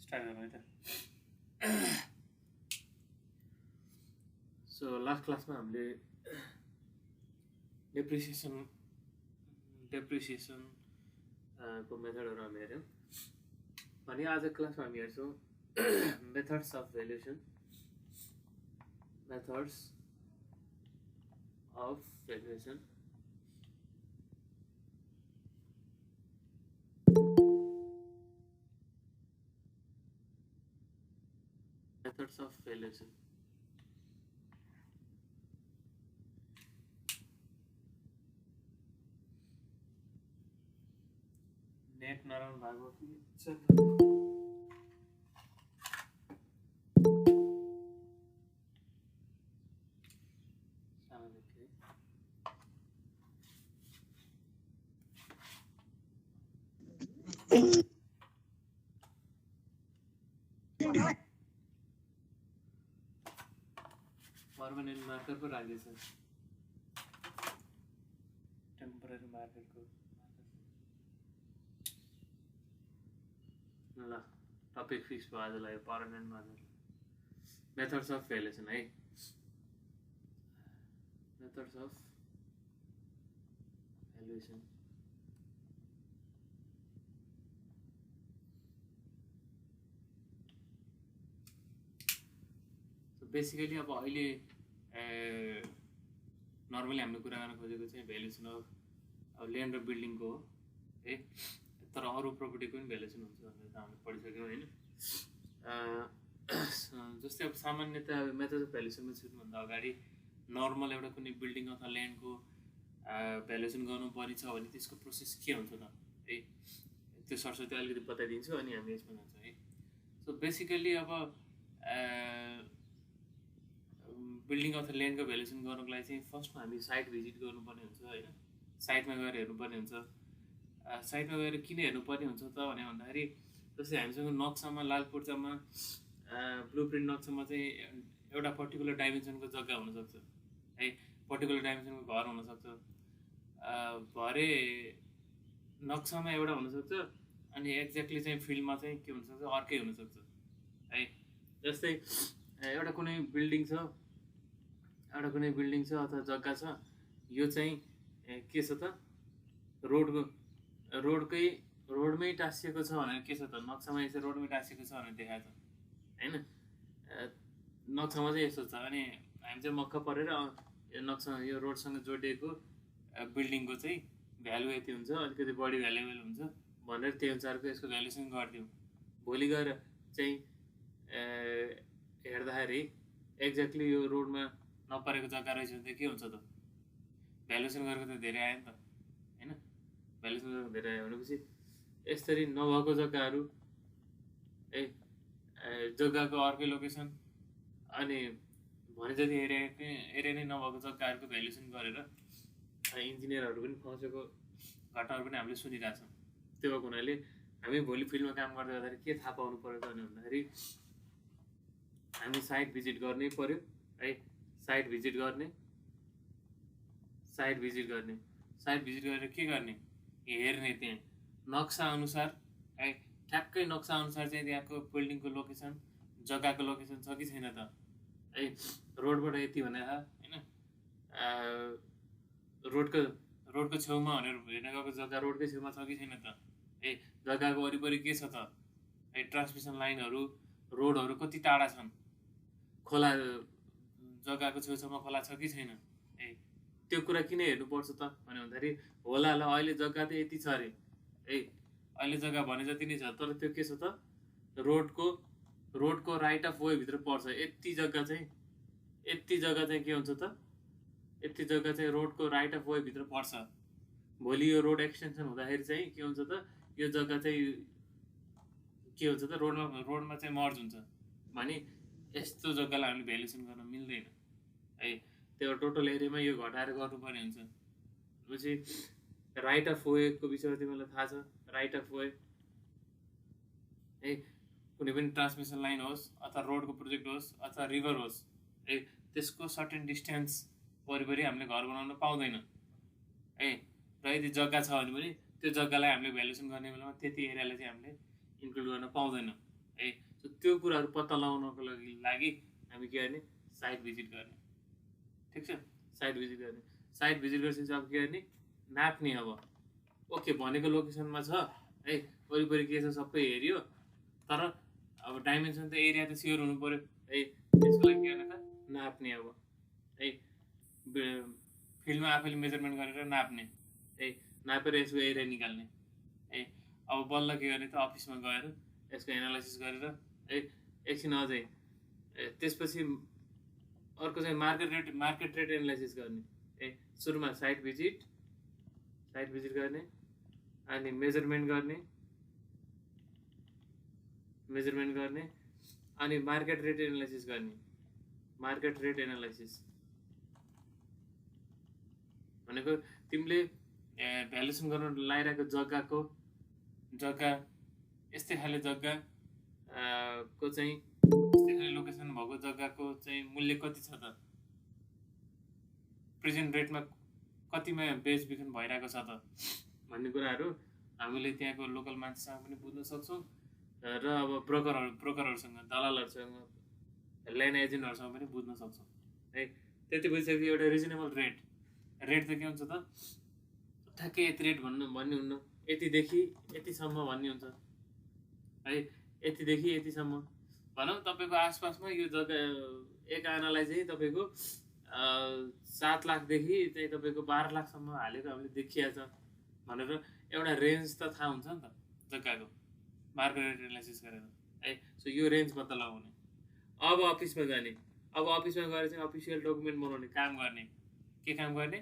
Start गरौँ है त। सो लास्ट क्लासमा हामीले डेप्रिसिएसन को मेथडहरू हामी हेऱ्यौँ। अनि आज क्लासमा हामी हेर्छौँ methods of valuation. Methods of valuation. Methods of valuation. नेट नराउनु भएको कि पर्मानेन्ट मार्कर पो राखेछ। टेम्पररी मार्करको ल टपिक फिक्स भयो आजलाई permanent marker. Methods of valuation है। Methods of valuation. बेसिकली अब अहिले नर्मली हामीले कुरा गर्न खोजेको चाहिँ भ्यालुएसन अफ अब ल्यान्ड र बिल्डिङको हो है। तर अरू प्रपर्टीको पनि भ्यालुएसन हुन्छ भनेर हामीले पढिसक्यौँ होइन। जस्तै अब सामान्यतः अब मेथड अफ भ्यालुएसनमा छुट्नुभन्दा अगाडि नर्मल एउटा कुनै बिल्डिङ अथवा ल्यान्डको भ्यालुएसन गर्नुपर्ने छ भने त्यसको प्रोसेस के हुन्छ त है, त्यो सरस्वती अलिकति बताइदिन्छु अनि हामी यसमा जान्छौँ है। सो बेसिकली अब बिल्डिङ अथवा ल्यान्डको भ्यालुएसन गर्नुको लागि चाहिँ फर्स्टमा हामी साइट भिजिट गर्नुपर्ने हुन्छ होइन। साइटमा गएर हेर्नुपर्ने हुन्छ। साइटमा गएर किन हेर्नुपर्ने हुन्छ त भने भन्दाखेरि जस्तै हामीसँग नक्सामा लाल पूर्जामा ब्लुप्रिन्ट नक्सामा चाहिँ एउटा पर्टिकुलर डाइमेन्सनको जग्गा हुनसक्छ है, पर्टिकुलर डाइमेन्सनको घर हुनसक्छ। भरे नक्सामा एउटा हुनसक्छ अनि एक्ज्याक्टली चाहिँ फिल्डमा चाहिँ के हुनसक्छ अर्कै हुनसक्छ है। जस्तै एउटा कुनै बिल्डिङ छ अथवा जग्गा छ, यो चाहिँ के छ त रोडमै टाँसिएको छ भनेर के छ त नक्सामा यसरी रोडमै टाँसिएको छ भनेर देखाएको छ होइन। नक्सामा चाहिँ यस्तो छ अनि हामी चाहिँ मक्क परेर नक्सा यो रोडसँग जोडिएको बिल्डिङको चाहिँ भ्यालु यति हुन्छ, अलिकति बढी भ्यालुएबल हुन्छ भनेर त्यो अनुसारको यसको भ्यालुएसन गरिदिउँ। भोलि गएर चाहिँ हेर्दाखेरि एक्ज्याक्टली यो रोडमा नपरेको जग्गा रहेछ भने के हुन्छ त, भ्यालुएसन गरेको त धेरै आयो नि त होइन। भ्यालुएसन गरेको धेरै आयो भनेपछि यसरी नभएको जग्गाहरू जग्गाको अर्कै लोकेसन अनि भने जति एरिया नै नभएको जग्गाहरूको भ्यालुएसन गरेर इन्जिनियरहरू पनि फसेको घटनाहरू पनि हामीले सुनिरहेछौँ। त्यो भएको हुनाले हामी भोलि फिल्डमा काम गर्दै गर्दाखेरि के थाहा पाउनु पर्यो त भन्दाखेरि हामी साइट भिजिट गर्नै पर्यो है। साइट भिजिट गरेर के गर्ने, हेर्ने त्यहाँ नक्सा अनुसार है, ठ्याक्कै नक्सा अनुसार चाहिँ त्यहाँको बिल्डिङको लोकेसन जग्गाको लोकेसन छ कि छैन त है। रोडबाट यति भनेर होइन, रोडको छेउमा भनेर हेर्न गएको जग्गा रोडकै छेउमा छ कि छैन त है। जग्गाको वरिपरि के छ त है, ट्रान्समिसन लाइनहरू रोडहरू कति टाढा छन्, खोला जग्गाको छेउछाउमा खोला छ कि छैन है। त्यो कुरा किन हेर्नुपर्छ त भने भन्दाखेरि होला ल अहिले जग्गा त यति छ अरे है, अहिले जग्गा भने जति नै छ तर त्यो के छ त रोडको राइट अफ वे भित्र पर्छ। यति जग्गा चाहिँ के हुन्छ त, यति जग्गा चाहिँ रोडको राइट अफ वे भित्र पर्छ। भोलि यो रोड एक्सटेन्सन हुँदाखेरि चाहिँ के हुन्छ त, यो जग्गा चाहिँ के हुन्छ त रोडमा चाहिँ मर्ज हुन्छ भने यस्तो जग्गालाई हामीले भ्यालुएसन गर्न मिल्दैन है। त्यो टोटल एरियामा यो घटाएर गर्नुपर्ने हुन्छ। पछि राइट अफ वेको विषयमा तिमीलाई थाहा छ। राइट अफ वे है, कुनै पनि ट्रान्समिसन लाइन होस् अथवा रोडको प्रोजेक्ट होस् अथवा रिभर होस् है, त्यसको सर्टेन डिस्टेन्स वरिपरि हामीले घर बनाउन पाउँदैन है। र यदि जग्गा छ भने पनि त्यो जग्गालाई हामीले भ्यालुएसन गर्ने बेलामा त्यति एरियालाई चाहिँ हामीले इन्क्लुड गर्न पाउँदैन है। सो त्यो कुराहरू पत्ता लगाउनको लागि हामी के गर्ने, साइट भिजिट गर्ने। ठिक छ, साइट भिजिट गर्ने। साइट भिजिट गरेपछि अब के गर्ने, नाप्ने। अब ओके भनेको लोकेसनमा छ है, वरिपरि के छ सबै हेऱ्यो, तर अब डाइमेन्सन त एरिया त स्योर हुनु पऱ्यो है। त्यसको लागि के गर्ने त, नाप्ने। अब है फिल्डमा आफैले मेजरमेन्ट गरेर नाप्ने है, नापेर यसको एरिया निकाल्ने है। अब बल्ल के गर्ने त, अफिसमा गएर यसको एनालाइसिस गरेर है एकछिन अझै त्यसपछि अर्को चाहिँ मार्केट रेट एनालाइसिस गर्ने है। सुरुमा साइट भिजिट गर्ने, अनि मेजरमेन्ट गर्ने, अनि मार्केट रेट एनालाइसिस गर्ने। मार्केट रेट एनालाइसिस भनेको तिमीले भ्यालुएसन गर्न लगाइरहेको जग्गा यस्तै खाले जग्गा को चाहिँ यस्तै खाले लोकेसन भएको जग्गाको चाहिँ मूल्य कति छ त, प्रेजेन्ट रेटमा कतिमा बेचबिखन भइरहेको छ त भन्ने कुराहरू हामीले त्यहाँको लोकल मान्छेसँग पनि बुझ्न सक्छौँ, र अब ब्रोकरहरूसँग, दलालहरूसँग, ल्यान्ड एजेन्टहरूसँग पनि बुझ्न सक्छौँ है। त्यति बुझिसकेपछि एउटा रिजनेबल रेट त के हुन्छ त, ठ्याक्कै यति रेट भन्ने हुन्न, यतिदेखि यतिसम्म भन्ने हुन्छ है। यतिदेखि यतिसम्म भनौँ तपाईँको आसपासमा यो जग्गा एक आनालाई चाहिँ तपाईँको 7 लाखदेखि चाहिँ तपाईँको 12 लाखसम्म हालेको हामीले देखिया छ भनेर एउटा रेन्ज त थाहा हुन्छ नि त जग्गाको, मार्केट रेट एनालाइसिस गरेर है। सो यो रेन्ज पत्ता लगाउने। अब अफिसमा जाने। अब अफिसमा गएर चाहिँ अफिसियल डकुमेन्ट बनाउने काम गर्ने। के काम गर्ने,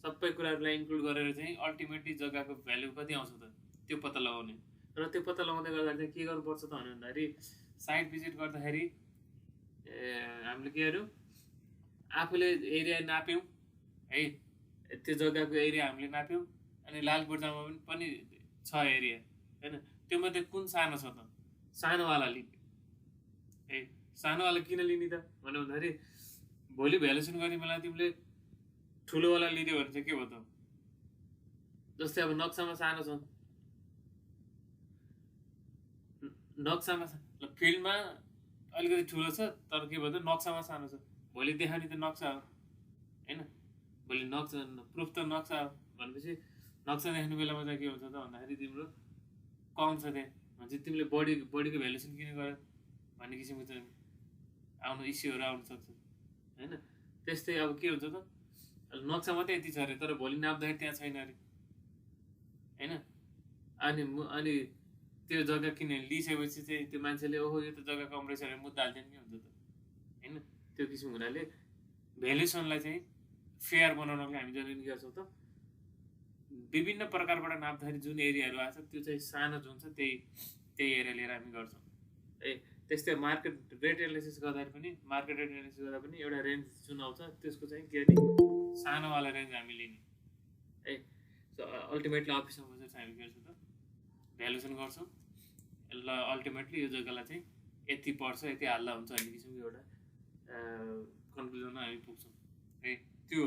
सबै कुराहरूलाई इन्क्लुड गरेर चाहिँ अल्टिमेटली जग्गाको भ्यालु कति आउँछ त त्यो पत्ता लगाउने। र त्यो पत्ता लगाउँदै गर्दाखेरि चाहिँ के गर्नुपर्छ त भन्दाखेरि, साइट भिजिट गर्दाखेरि हामीले के गर्यौँ, आफूले एरिया नाप्यौँ है। त्यो जग्गाको एरिया हामीले नाप्यौँ, अनि लालबुर्जामा पनि छ एरिया होइन, त्यो मध्ये कुन सानो छ त, सानोवाला लिने है। सानोवाला किन लिने त भन्दाखेरि भोलि भ्यालुएसन गर्ने बेला तिमीले ठुलोवाला लिदियो भने चाहिँ के भयो त, जस्तै अब नक्सामा सानो छ, नक्सामा फिल्डमा अलिकति ठुलो छ, तर के भयो त नक्सामा सानो छ। भोलि देखाउने त नक्सा हो होइन, भोलि नक्सा प्रुफ त नक्सा हो भनेपछि नक्सा देखाउने बेलामा चाहिँ के हुन्छ त भन्दाखेरि तिम्रो कम छ त्यहाँ भने चाहिँ तिमीले बडीको भ्यालुएसन किन गर्यो भन्ने किसिमको चाहिँ इस्युहरू आउन सक्छ होइन। त्यस्तै अब के हुन्छ त, नक्सा मात्रै यति छ अरे, तर भोलि नाप्दाखेरि त्यहाँ छैन अरे होइन। अनि त्यो जग्गा किन लिइसकेपछि चाहिँ त्यो मान्छेले ओहो यो त जग्गा कम रहेछ अरे मुद्दा हाल्थ्यो नि, के हुन्छ त होइन। त्यो किसिमको हुनाले भ्यालुएसनलाई चाहिँ फेयर बनाउनको हामी जहिले के गर्छौँ त, विभिन्न प्रकारबाट नाप्दाखेरि जुन एरियाहरू आएको छ त्यो चाहिँ सानो जुन छ त्यही एरिया लिएर हामी गर्छौँ है। त्यस्तै मार्केट रेट एनालाइसिस गर्दा पनि एउटा रेन्ज जुन आउँछ त्यसको चाहिँ के गर्ने, सानोवाला रेन्ज हामी लिने है। सो अल्टिमेटली अफिसमा बसेर चाहिँ हामी के गर्छौँ त, भ्यालुएसन गर्छौँ, ल अल्टिमेटली यो जग्गालाई चाहिँ यति पर्छ, यति हाल्दा हुन्छ भन्ने किसिमको एउटा कन्क्लुजनमा हामी पुग्छौँ है। त्यो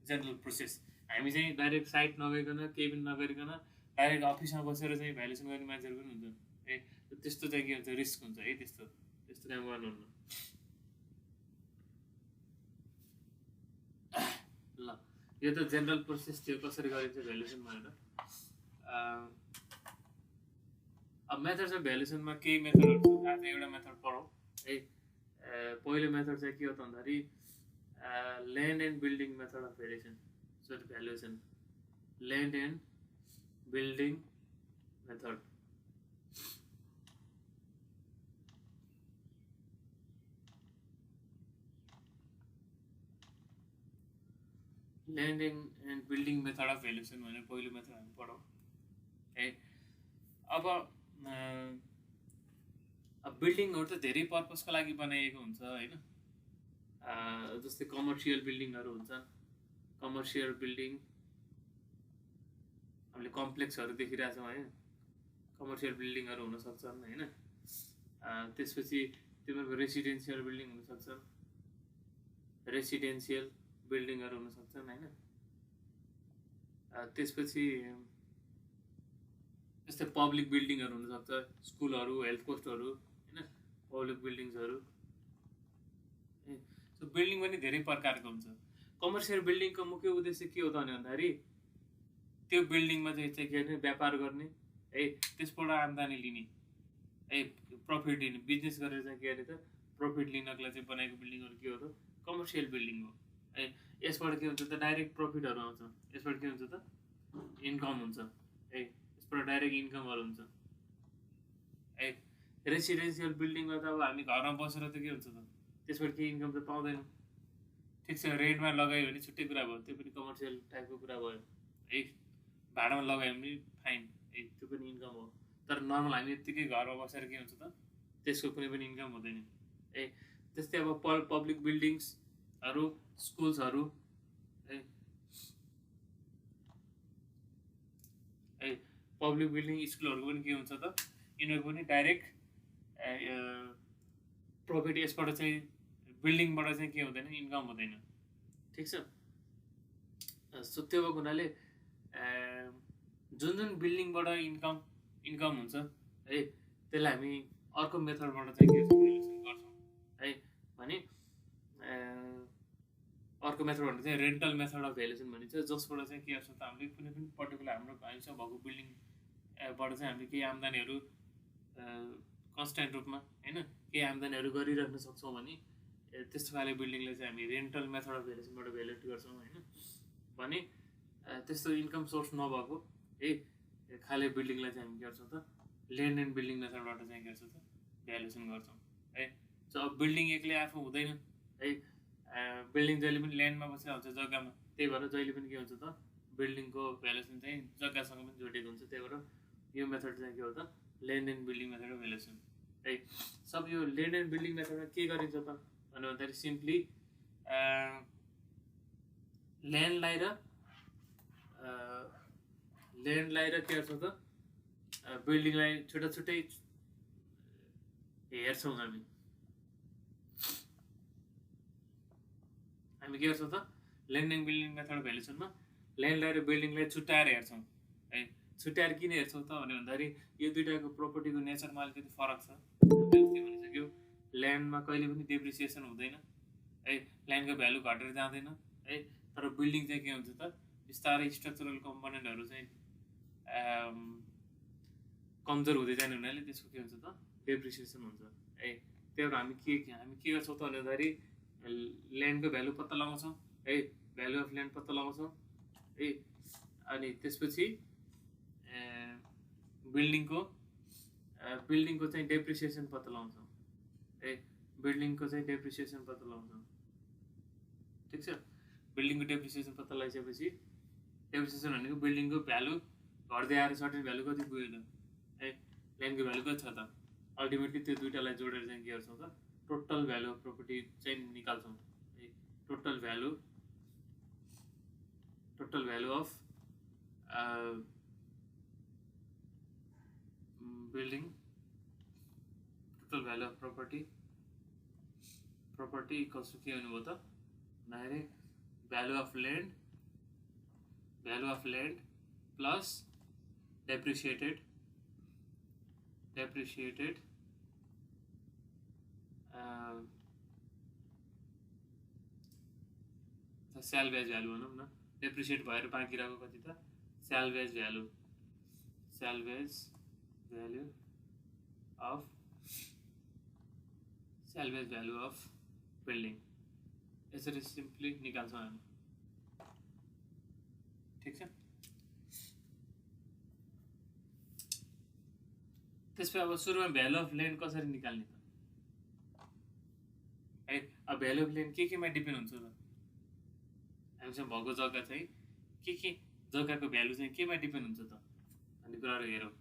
जेनरल प्रोसेस। हामी चाहिँ डाइरेक्ट साइट नगइकन, केही पनि नगरिकन डाइरेक्ट अफिसमा बसेर चाहिँ भ्यालुएसन गर्ने मान्छेहरू पनि हुन्छन् है। त्यस्तो चाहिँ के हुन्छ, रिस्क हुन्छ है, त्यस्तो काम गर्नुहुन्न। ल यो त जेनरल प्रोसेस थियो कसरी गरिन्छ भ्यालुएसन भनेर। अब मेथड्स अफ भ्यालुएसनमा केही मेथडहरू छ, आज एउटा मेथड पढौँ है। पहिलो मेथड चाहिँ के हो त भन्दाखेरि land and building method of valuation, land and building method. Land and building method of valuation भनेर पहिलो मेथड हामी पढौँ है। अब बिल्डिङहरू त धेरै पर्पजको लागि बनाइएको हुन्छ होइन। जस्तै कमर्सियल बिल्डिङहरू हुन्छन्, कमर्सियल बिल्डिङ हामीले कम्प्लेक्सहरू देखिरहेछौँ है, कमर्सियल बिल्डिङहरू हुन सक्छन् होइन। त्यसपछि तिमीहरूको रेसिडेन्सियल बिल्डिङ हुन सक्छन्, रेसिडेन्सियल बिल्डिङहरू हुन सक्छन् होइन। त्यसपछि जस्तै पब्लिक बिल्डिङहरू हुनसक्छ, स्कुलहरू, हेल्थ पोस्टहरू, होइन, पब्लिक बिल्डिङ्सहरू। सो बिल्डिङ पनि धेरै प्रकारको हुन्छ। कमर्सियल बिल्डिङको मुख्य उद्देश्य के हो त भन्दाखेरि त्यो बिल्डिङमा चाहिँ के गर्ने, व्यापार गर्ने है, त्यसबाट आम्दानी लिने है, प्रफिट लिने, बिजनेस गरेर चाहिँ के गर्ने त प्रफिट लिनको लागि चाहिँ बनाएको बिल्डिङहरू के हो त कमर्सियल बिल्डिङ हो है। यसबाट के हुन्छ त डाइरेक्ट प्रफिटहरू आउँछ, यसबाट के हुन्छ त इन्कम हुन्छ है, यसबाट डाइरेक्ट इन्कमहरू हुन्छ है। रेसिडेन्सियल बिल्डिङमा त अब हामी घरमा बसेर त के हुन्छ त त्यसबाट केही इन्कम त पाउँदैनौँ। ठिक छ, रेन्टमा लगायो भने छुट्टै कुरा भयो, त्यो पनि कमर्सियल टाइपको कुरा भयो है। भाडामा लगायो भने फाइन है, त्यो पनि इन्कम हो। तर नर्मल हामी यत्तिकै घरमा बसेर के हुन्छ त त्यसको कुनै पनि इन्कम हुँदैन है। त्यस्तै अब पब्लिक बिल्डिङ्सहरू, स्कुल्सहरू है, पब्लिक बिल्डिङ स्कुलहरूको पनि के हुन्छ त यिनीहरूको पनि डाइरेक्ट प्रफिट यसबाट चाहिँ बिल्डिङबाट चाहिँ के हुँदैन, इन्कम हुँदैन। ठिक छ, सो त्यो भएको हुनाले जुन जुन बिल्डिङबाट इन्कम हुन्छ है त्यसलाई हामी अर्को मेथडबाट चाहिँ के गर्छौँ है भने अर्को मेथडबाट चाहिँ रेन्टल मेथड अफ भ्यालुएसन भनिन्छ, जसबाट चाहिँ के गर्छ त हामीले कुनै पनि पर्टिकुलर हामीसँग भएको बिल्डिङबाट चाहिँ हामीले केही आम्दानीहरू कन्स्ट्यान्ट रूपमा होइन केही आम्दानीहरू गरिराख्न सक्छौँ भने त्यस्तो खाले बिल्डिङलाई चाहिँ हामी रेन्टल मेथड अफ भ्यालुएसनबाट भ्यालुएट गर्छौँ होइन। भने त्यस्तो इन्कम सोर्स नभएको है खाले बिल्डिङलाई चाहिँ हामी के गर्छौँ त ल्यान्ड एन्ड बिल्डिङ मेथडबाट चाहिँ के गर्छौँ त भ्यालुएसन गर्छौँ है। सो अब बिल्डिङ एक्लै आफू हुँदैन है, बिल्डिङ जहिले पनि ल्यान्डमा बसेर हुन्छ, जग्गामा, त्यही भएर जहिले पनि के हुन्छ त बिल्डिङको भ्यालुएसन चाहिँ जग्गासँग पनि जोडिएको हुन्छ। त्यही भएर यो मेथड चाहिँ के हो त land and building method of valuation है। सब यो ल्यान्ड एन्ड बिल्डिङ मेथडमा के गरिन्छ त भन्दाखेरि सिम्पली ल्यान्डलाई र के गर्छौँ त बिल्डिङलाई छुट्टा छुट्टै हेर्छौँ। हामी के गर्छौँ त ल्यान्ड एन्ड बिल्डिङ मेथड भ्यालुएसनमा ल्यान्डलाई र बिल्डिङलाई छुट्याएर हेर्छौँ है। छुट्याएर किन हेर्छौँ त भन्दाखेरि यो दुइटाको प्रपर्टीको नेचरमा अलिकति फरक छ। भनिसक्यो ल्यान्डमा कहिले पनि डेप्रिसिएसन हुँदैन है, ल्यान्डको भ्यालु घटेर जाँदैन है। तर बिल्डिङ चाहिँ के हुन्छ त बिस्तारै स्ट्रक्चरल कम्पोनेन्टहरू चाहिँ कमजोर हुँदै जाने हुनाले त्यसको के हुन्छ त डेप्रिसिएसन हुन्छ है। त्यही भएर हामी के गर्छौँ त भन्दाखेरि ल्यान्डको भ्यालु पत्ता लगाउँछौँ है, भ्यालु अफ ल्यान्ड पत्ता लगाउँछौँ है। अनि त्यसपछि बिल्डिङको चाहिँ डेप्रिसिएसन पत्ता लगाउँछौँ है, बिल्डिङको चाहिँ डेप्रिसिएसन पत्ता लगाउँछौँ। ठिक छ, बिल्डिङको डेप्रिसिएसन पत्ता लगाइसकेपछि डेप्रिसिएसन भनेको बिल्डिङको भ्यालु घट्दै आएर सर्टेन भ्यालु कति पुग्यो त है, ल्यान्डको भ्यालु कति छ त, अल्टिमेटली त्यो दुइटालाई जोडेर चाहिँ के गर्छौँ त टोटल भ्यालु अफ प्रपर्टी चाहिँ निकाल्छौँ है। Total value of building, total value of property equals to के हुनुभयो त भन्दाखेरि value of land plus depreciated salvage value भनौँ न, डेप्रिसिएट भएर बाँकी रहेको कति त स्यालभेज भ्यालु अफ बिल्डिङ, यसरी सिम्पली निकाल्छौँ हामी। ठिक छ, त्यसपछि अब सुरुमा भ्यालु अफ ल्यान्ड कसरी निकाल्ने त है। अब भ्यालु अफ ल्यान्ड केमा डिपेन्ड हुन्छ त हामीसँग भएको जग्गा चाहिँ के जग्गाको भ्यालु चाहिँ केमा डिपेन्ड हुन्छ त भन्ने कुराहरू हेरौँ।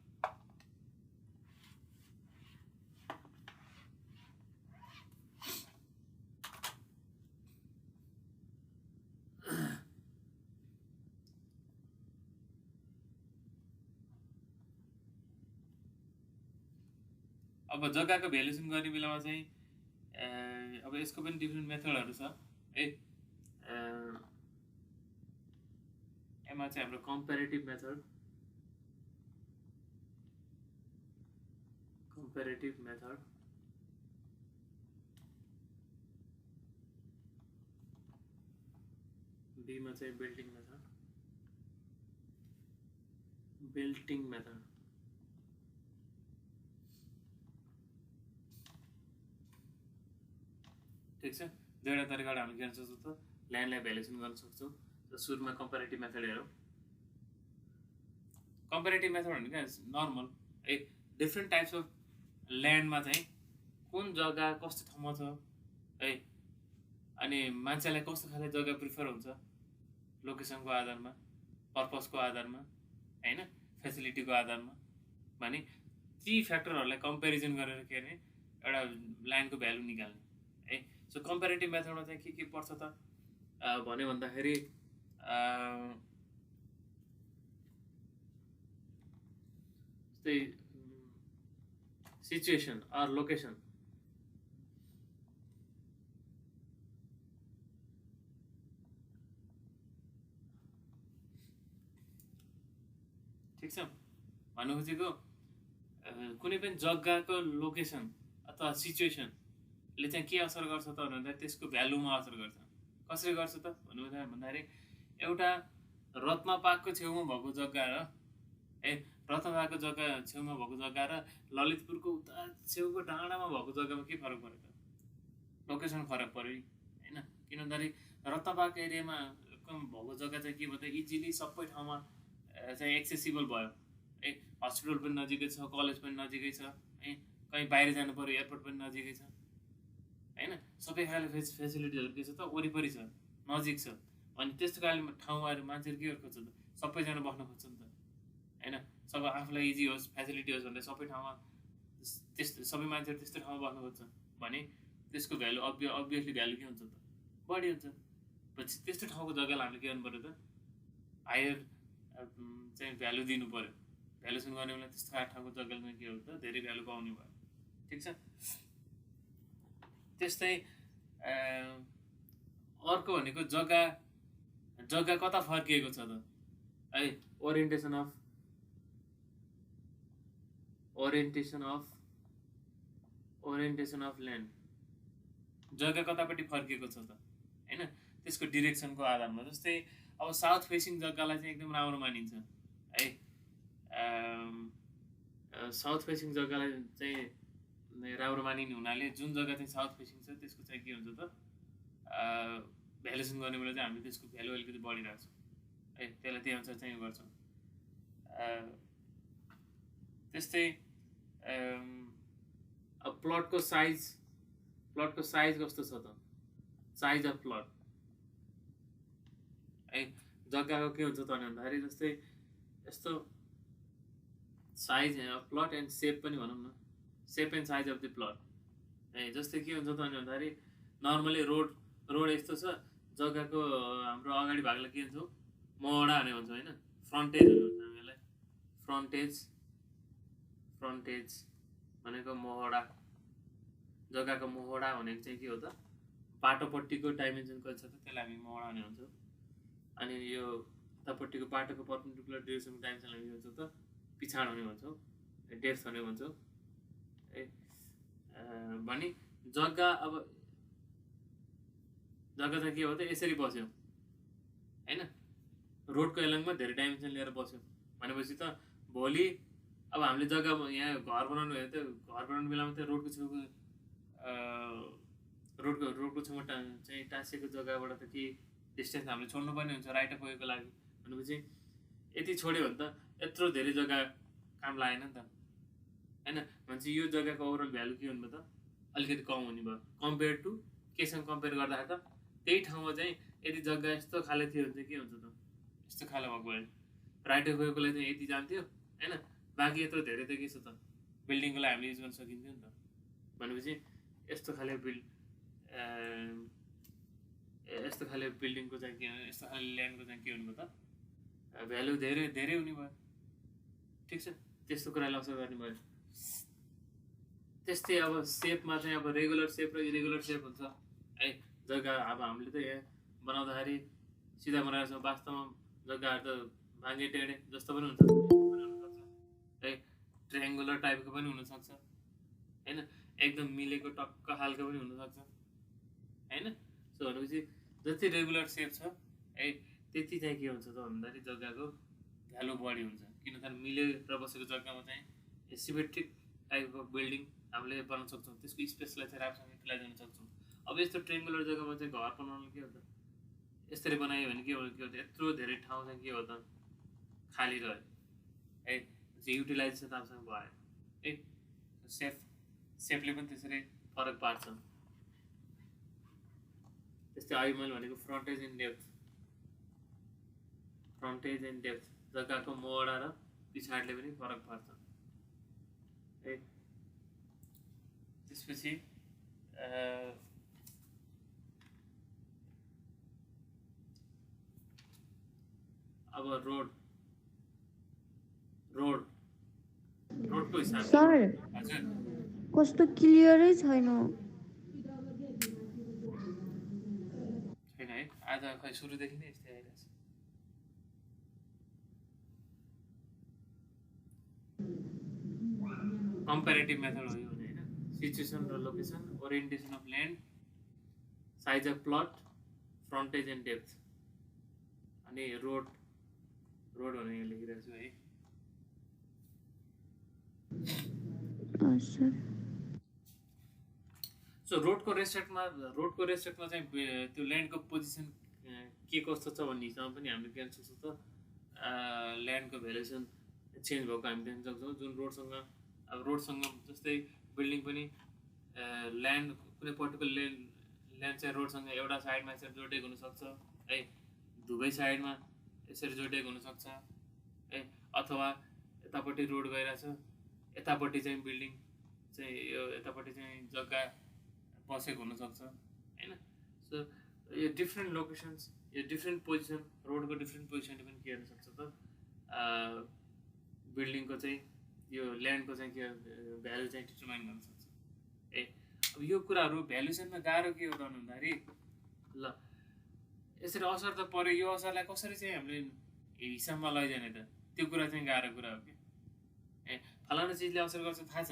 अब जग्गाको भ्यालुएसन गर्ने बेलामा चाहिँ अब यसको पनि डिफ्रेन्ट मेथडहरू छ है। यसमा चाहिँ हाम्रो comparative method comparative method, B मा चाहिँ बिल्डिङ मेथड, ठिक छ। दुईवटा तरिकाबाट हामीले के गर्न सक्छौँ त ल्यान्डलाई भ्यालुएसन गर्न सक्छौँ। सुरुमा कम्पेरेटिभ मेथड हेरौँ। कम्पेरेटिभ मेथड भनेको नर्मल है, डिफ्रेन्ट टाइप्स अफ ल्यान्डमा चाहिँ कुन जग्गा कस्तो ठाउँमा छ है, अनि मान्छेलाई कस्तो खाले जग्गा प्रिफर हुन्छ लोकेसनको आधारमा, पर्पसको आधारमा होइन, फेसिलिटीको आधारमा भने ती फ्याक्टरहरूलाई कम्पेरिजन गरेर के अरे एउटा ल्यान्डको भ्यालु निकाल्ने है। सो कम्पेरेटिभ मेथडमा चाहिँ के पर्छ त भन्यो भन्दाखेरि जस्तै सिचुएसन अर लोकेसन, ठिक छ। भन्नु खोजेको कुनै पनि जग्गाको लोकेसन अथवा सिचुएसनले चाहिँ के असर गर्छ त भन्दा त्यसको भ्यालुमा असर गर्छ। कसरी गर्छ त भन्दाखेरि एउटा रत्नपार्कको छेउमा भएको जग्गा र है, रत्नपार्कको जग्गा छेउमा भएको जग्गा र ललितपुरको उता छेउको डाँडामा भएको जग्गामा के फरक पऱ्यो त? लोकेसन फरक पऱ्यो होइन। किन भन्दाखेरि रत्नपार्क एरियामा भएको जग्गा चाहिँ के भयो त इजिली सबै ठाउँमा चाहिँ एक्सेसिबल भयो है, हस्पिटल पनि नजिकै छ, कलेज पनि नजिकै छ है, कहीँ बाहिर जानु पऱ्यो एयरपोर्ट पनि नजिकै छ होइन, सबै खाले फेसिलिटिजहरू के छ त वरिपरि छ, नजिक छ। अनि त्यस्तो खाले ठाउँमा मान्छेहरू के खोज्छ त सबैजना बस्न खोज्छ नि त होइन, सब आफूलाई इजी होस् फेसिलिटी होस् भनेर सबै ठाउँमा त्यस्तो सबै मान्छेहरू त्यस्तो ठाउँमा बस्न खोज्छ भने त्यसको भ्यालु अभियसली भ्यालु के हुन्छ त बढी हुन्छ। पछि त्यस्तो ठाउँको जग्गालाई हामीले के गर्नु पऱ्यो त हायर चाहिँ भ्यालु दिनु पऱ्यो। भ्यालुसन गर्ने बेला त्यस्तो खाले ठाउँको जग्गामा के हो त धेरै भ्यालु पाउने भयो, ठिक छ। त्यस्तै अर्को भनेको जग्गा कता फर्किएको छ त है, ओरिएन्टेसन अफ ल्यान्ड, जग्गा कतापट्टि फर्किएको छ त होइन, त्यसको डिरेक्सनको आधारमा। जस्तै अब साउथ फेसिङ जग्गालाई चाहिँ एकदम राम्रो मानिन्छ है, साउथ फेसिङ जग्गालाई चाहिँ राम्रो मानिने हुनाले जुन जग्गा चाहिँ साउथ फेसिङ छ त्यसको चाहिँ के हुन्छ त भ्यालुएसन गर्ने बेला चाहिँ हामीले त्यसको भ्यालु अलिकति बढिरहेको छ है, त्यसलाई त्यही अनुसार चाहिँ गर्छौँ। त्यस्तै अब प्लटको साइज कस्तो छ त, साइज अफ प्लट है, जग्गाको के हुन्छ त भन्दाखेरि जस्तै यस्तो size of plot and shape पनि भनौँ न, shape and size of the plot है। जस्तै के हुन्छ त भन्दाखेरि नर्मली रोड यस्तो छ, जग्गाको हाम्रो अगाडि भागलाई के भन्छौँ मोहडा भने भन्छौँ होइन, फ्रन्टेज भन्छ हामीलाई, फ्रन्टेज भनेको मोहडा, जग्गाको मोहडा भनेको चाहिँ के हो त बाटोपट्टिको डाइमेन्सन कति छ त त्यसलाई हामी मोहडा भने भन्छौँ। अनि यो उतापट्टिको बाटोको पर्पेन्डिकुलर डिरेक्सनको डाइमेन्सनलाई हामी भन्छौँ त पिछाड भने भन्छौँ, डेप्थ भने भन्छौँ है। भने जग्गा चाहिँ के हो त यसरी बस्यो होइन, रोडको एलङमा धेरै डाइमेन्सन लिएर बस्यो भनेपछि त भोलि अब हामीले जग्गा यहाँ घर बनाउनु भयो त घर बनाउने बेलामा त रोडको छेउमा चाहिँ टाँसिएको जग्गाबाट त के डिस्टेन्स हामीले छोड्नुपर्ने हुन्छ राइट अफ वेको लागि भनेपछि यति छोड्यो भने त यत्रो धेरै जग्गा काम लागेन नि त होइन। भनेपछि यो जग्गाको ओभरअल भ्यालु के हुनु भयो त अलिकति कम हुने भयो कम्पेयर टु केसँग कम्पेयर गर्दाखेरि त त्यही ठाउँमा चाहिँ यदि जग्गा यस्तो खाले थियो भने चाहिँ के हुन्छ त यस्तो खाले भएको भयो, राइट अफ वेको लागि चाहिँ यति जान्थ्यो होइन, बाँकी यत्रो धेरै त के छ त बिल्डिङको लागि हामीले युज गर्न सकिन्थ्यो नि त। भनेपछि यस्तो खाले बिल्डिङको चाहिँ के यस्तो खाले ल्यान्डको चाहिँ के हुनु भयो त भ्यालु धेरै धेरै हुने भयो, ठिक छ। त्यस्तो कुरालाई असर गर्ने भयो। त्यस्तै अब सेपमा चाहिँ अब रेगुलर सेप र इरेगुलर सेप हुन्छ है। जग्गा अब हामीले त यहाँ बनाउँदाखेरि सिधा बनाएर छौँ, वास्तवमा जग्गाहरू त भाङ्गे टेढे जस्तो पनि हुन्छ है, ट्रायङ्गुलर टाइपको पनि हुनसक्छ हैन, एकदम मिलेको टक्क खालको पनि हुनसक्छ हैन। सो भनेपछि जति रेगुलर सेप छ है त्यति चाहिँ के हुन्छ त भन्दाखेरि जग्गाको भ्यालु बढी हुन्छ। किनभने मिलेर बसेको जग्गामा चाहिँ सिमेट्रिक टाइपको बिल्डिङ हामीले बनाउन सक्छौँ, त्यसको स्पेसलाई चाहिँ राम्रोसँग युटिलाइज गर्न सक्छौँ। अब यस्तो ट्रेङ्गुलर जग्गामा चाहिँ घर बनाउनु के हो त, यसरी बनायो भने के हो त यत्रो धेरै ठाउँ चाहिँ के हो त खाली रह्यो है, युटिलाइजेसन राम्रोसँग भयो है। सेफले पनि त्यसरी फरक पार्छ। त्यस्तै अहिले मैले भनेको फ्रन्टेज एन्ड डेप्थ जग्गाको मोडा र पिछाडले पनि फरक पार्छ है। त्यसपछि अब रोडको हिसाबले सर हजुर कस्तो क्लियरै छैन है। आज खै सुरुदेखि नै यस्तै आइरहेछ। कम्पेरेटिभ मेथड हो यो भने होइन, सिचुएसन र location, orientation of land, size of plot, frontage and depth. अनि रोड भनेर यहाँ लेखिरहेको छु है। सो रोडको रेस्ट्रिक्टमा चाहिँ त्यो ल्यान्डको पोजिसन के कस्तो छ भन्ने हिसाबमा पनि हामीले के गर्न सक्छौँ त ल्यान्डको भ्यालुएसन चेन्ज भएको हामी देख्न सक्छौँ। जुन रोडसँग जस्तै बिल्डिङ पनि ल्यान्ड कुनै पर्टिकुलर ल्यान्ड चाहिँ रोडसँग एउटा साइडमा यसरी जोडिएको हुनसक्छ है, दुवै साइडमा यसरी जोडिएको हुनसक्छ है, अथवा यतापट्टि रोड गइरहेछ यतापट्टि चाहिँ बिल्डिङ चाहिँ यो यतापट्टि चाहिँ जग्गा बसेको हुनसक्छ होइन। सो यो डिफ्रेन्ट लोकेसन्स, यो डिफ्रेन्ट पोजिसन, रोडको डिफ्रेन्ट पोजिसनले पनि के गर्न सक्छ त बिल्डिङको चाहिँ यो ल्यान्डको चाहिँ के भ्यालु चाहिँ डिटर्माइन गर्न सक्छ है। अब यो कुराहरू भ्यालुएसनमा गाह्रो के हो त भन्दाखेरि ल यसरी असर त पऱ्यो, यो असरलाई कसरी चाहिँ हामीले हिसाबमा लैजाने त त्यो कुरा चाहिँ गाह्रो कुरा हो कि ए। फलाना चिजले असर गर्छ थाहा छ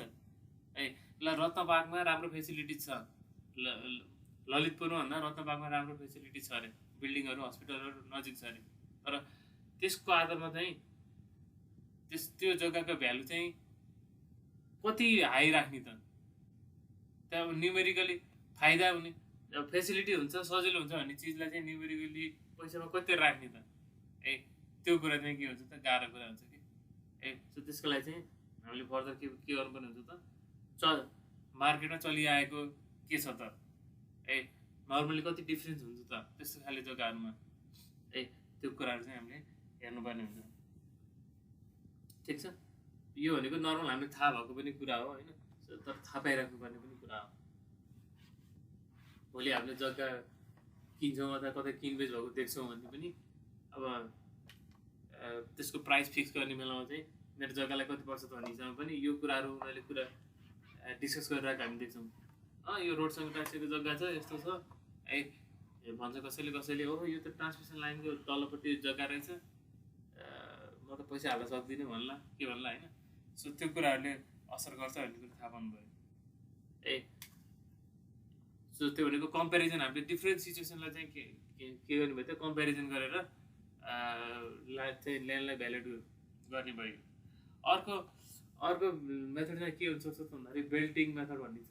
है, ल रत्नबागमा राम्रो फेसिलिटिज छ, ललितपुरमा भन्दा रत्नबागमा राम्रो फेसिलिटी छ अरे, बिल्डिङहरू हस्पिटलहरू नजिक छ अरे, तर त्यसको आधारमा चाहिँ त्यो जग्गाको भ्यालु चाहिँ कति हाई राख्ने त, त्यहाँ न्युमेरिकली फाइदा हुने फेसिलिटी हुन्छ सजिलो हुन्छ भन्ने चिजलाई चाहिँ न्युमेरिकली पैसामा कति राख्ने त ए, त्यो कुरा चाहिँ के हुन्छ त गाह्रो कुरा हुन्छ कि ए। सो त्यसको लागि चाहिँ हामीले फर्दर के गर्नुपर्ने हुन्छ त मार्केटमा चलिआएको के छ त ए, नर्मली कति डिफ्रेन्स हुन्छ त त्यस्तो खाले जग्गाहरूमा ए, त्यो कुराहरू चाहिँ हामीले हेर्नुपर्ने हुन्छ। ठिक छ, यो भनेको नर्मल हामीले थाहा भएको पनि कुरा हो होइन, तर थाहा पाइराख्नुपर्ने पनि कुरा हो। भोलि हामीले जग्गा किन्छौँ अथवा कतै किनबेच भएको देख्छौँ भने पनि अब त्यसको प्राइस फिक्स गर्ने बेलामा चाहिँ मेरो जग्गालाई कति पर्छ त भन्ने हिसाबमा पनि यो कुराहरू उनीहरूले कुरा डिस्कस गरिरहेको हामी देख्छौँ। यो रोडसँग टाँसिएको जग्गा छ यस्तो छ है भन्छ कसैले ओहो यो त ट्रान्समिसन लाइनको तलपट्टि जग्गा रहेछ, म त पैसा हाल्न सक्दिनँ भन्ला के भन्ला होइन। सो त्यो कुराहरूले असर गर्छ भन्ने कुरा थाहा पाउनु भयो ए। सो त्यो भनेको कम्पेरिजन, हामीले डिफ्रेन्ट सिचुएसनलाई चाहिँ के गर्ने भयो त कम्पेरिजन गरेर चाहिँ ल्यान्डलाई भ्यालुड गर्ने भयो। अर्को मेथड चाहिँ के हुनसक्छ भन्दाखेरि बेल्टिङ मेथड भन्ने छ।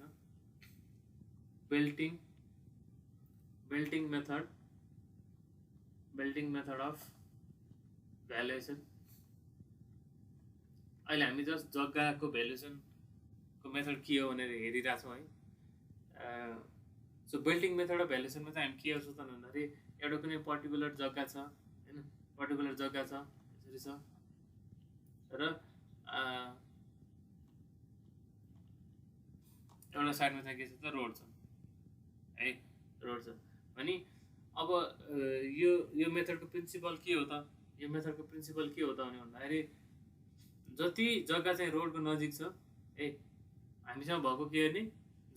बेल्टिङ मेथड अफ भ्यालुएसन। अहिले हामी जस्ट जग्गाको भ्यालुएसनको मेथड के हो भनेर हेरिरहेको छौँ है। सो बेल्टिङ मेथड अफ भ्यालुएसनमा चाहिँ हामी के गर्छौँ त भन्दाखेरि एउटा कुनै पर्टिकुलर जग्गा छ होइन, पर्टिकुलर जग्गा छ यसरी छ र एउटा साइडमा चाहिँ के छ त रोड छ है, रोड छ भने अब यो मेथडको प्रिन्सिपल के हो त, यो मेथडको प्रिन्सिपल के हो त भन्दाखेरि जति जग्गा चाहिँ रोडको नजिक छ ए हामीसँग भएको के गर्ने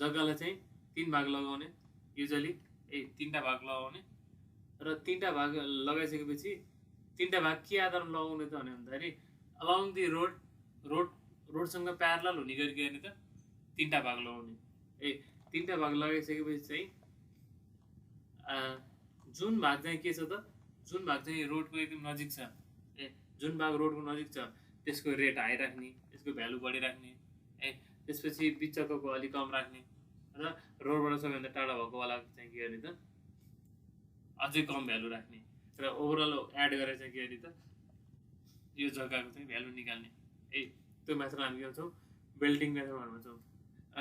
जग्गालाई चाहिँ 3 भाग लगाउने युजली ए 3टा भाग लगाउने र 3टा भाग लगाइसकेपछि 3टा भाग के आधारमा लगाउने त भन्दाखेरि अलोङ दि रोडसँग प्यारलल हुने गरी के गर्ने त तीनटा भाग लगाउने तीनटा भाग लगाइसकेपछि चाहिँ जुन भाग चाहिँ के छ त जुन भाग चाहिँ रोडको एकदम नजिक छ जुन भाग रोडको नजिक छ त्यसको रेट हाई राख्ने त्यसको भ्यालु बढी राख्ने त्यसपछि बिचको अलिक कम राख्ने र रोडबाट सबैभन्दा टाढा भएकोवाला चाहिँ के गर्ने त अझै कम भ्यालु राख्ने र ओभरअल एड गरेर चाहिँ के गर्ने त यो जग्गाको चाहिँ भ्यालु निकाल्ने त्यो मेथड हामी के भन्छौँ बेल्टिङ मेथड भन्छौँ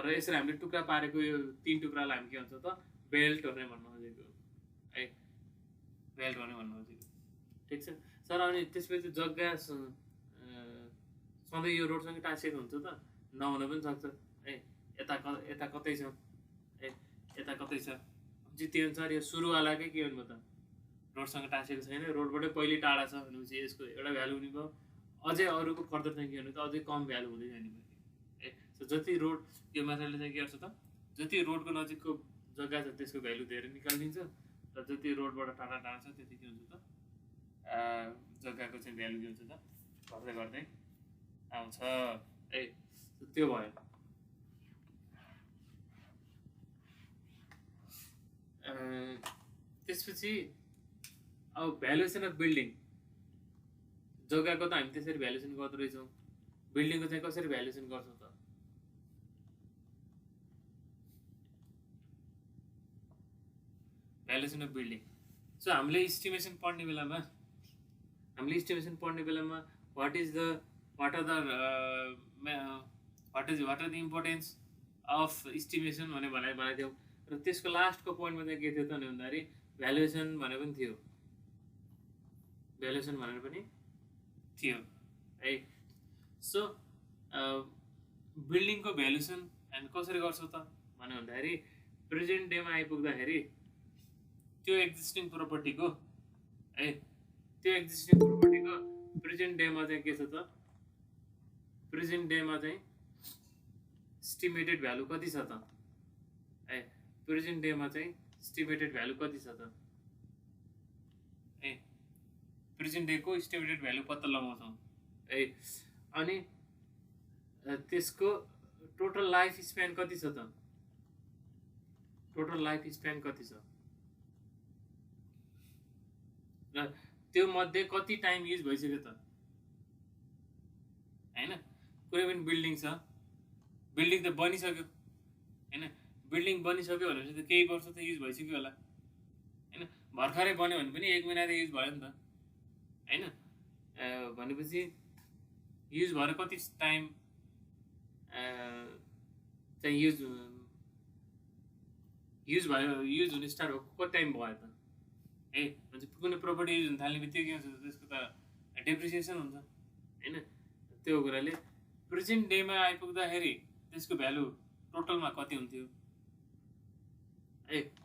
र यसरी हामीले टुक्रा पारेको यो 3 टुक्रालाई हामी के भन्छौँ त बेल्ट भनेर भन्नु खोजेको बेल्ट भनेर भन्नु खोजेको ठिक छ सर अनि त्यसपछि जग्गा सधैँ यो रोडसँग टाँसिएको हुन्छ त नहुन पनि सक्छ यता कतै छ यता कतै छ त्यो अनुसार यो सुरुवालाकै के भन्नु त रोडसँग टाँसिएको छैन रोडबाटै पहिले टाढा छ भनेपछि यसको एउटा भ्यालु हुने भयो अझै अरूको फर्दर चाहिँ के भन्नु त अझै कम भ्यालु हुँदै जाने भयो सो जति रोड यो मेथडले चाहिँ के गर्छ त जति रोडको नजिकको जग्गा छ त्यसको भ्यालु धेरै निकालिदिन्छ र जति रोडबाट टाढा टाढा छ त्यति के हुन्छ त जग्गाको चाहिँ भ्यालु के हुन्छ त गर्दै गर्दै आउँछ त्यो भयो त्यसपछि अब भ्यालुएसन अफ बिल्डिङ जग्गाको त हामी त्यसरी भ्यालुएसन गर्दो रहेछौँ बिल्डिङको चाहिँ कसरी भ्यालुएसन गर्छौँ त भ्यालुएसन अफ बिल्डिङ सो हामीले इस्टिमेसन पढ्ने बेलामा what are the importance of estimation भनेर बनाइदियौँ र त्यसको लास्टको पोइन्टमा चाहिँ के थियो त भन्दाखेरि भ्यालुएसन भनेर पनि थियो है सो बिल्डिङको भ्यालुएसन हामी कसरी गर्छौँ त भन्दाखेरि प्रेजेन्ट डेमा आइपुग्दाखेरि त्यो एक्जिस्टिङ प्रोपर्टीको प्रेजेन्ट डेमा चाहिँ के छ त प्रेजेन्ट डेमा चाहिँ एस्टिमेटेड भ्यालु कति छ त प्रेजेन्ट डेमा चाहिँ एस्टिमेटेड भ्यालु कति छ त प्रेजेन्ट डेको एस्टिमेटेड भ्यालु पत्ता लगाउँछौँ अनि त्यसको टोटल लाइफ स्प्यान कति छ त र त्यो मध्ये कति टाइम युज भइसक्यो त हैन कुनै पनि बिल्डिङ छ बिल्डिङ त बनिसक्यो हैन बिल्डिङ बनिसक्यो भनेपछि त केही वर्ष त युज भइसक्यो होला हैन भर्खरै बन्यो भने पनि 1 महिना त युज भयो नि त हैन भनेपछि युज भएर कति टाइम चाहिँ युज हुने स्टार्ट भएको कति टाइम भयो त भन्छ कुनै प्रपर्टी युज हुन थाल्ने बित्तिकै के हुन्छ त्यसको त डेप्रिसिएसन हुन्छ हैन त्यो कुराले प्रेजेन्ट डेमा आइपुग्दाखेरि त्यसको भ्यालु टोटलमा कति हुन्थ्यो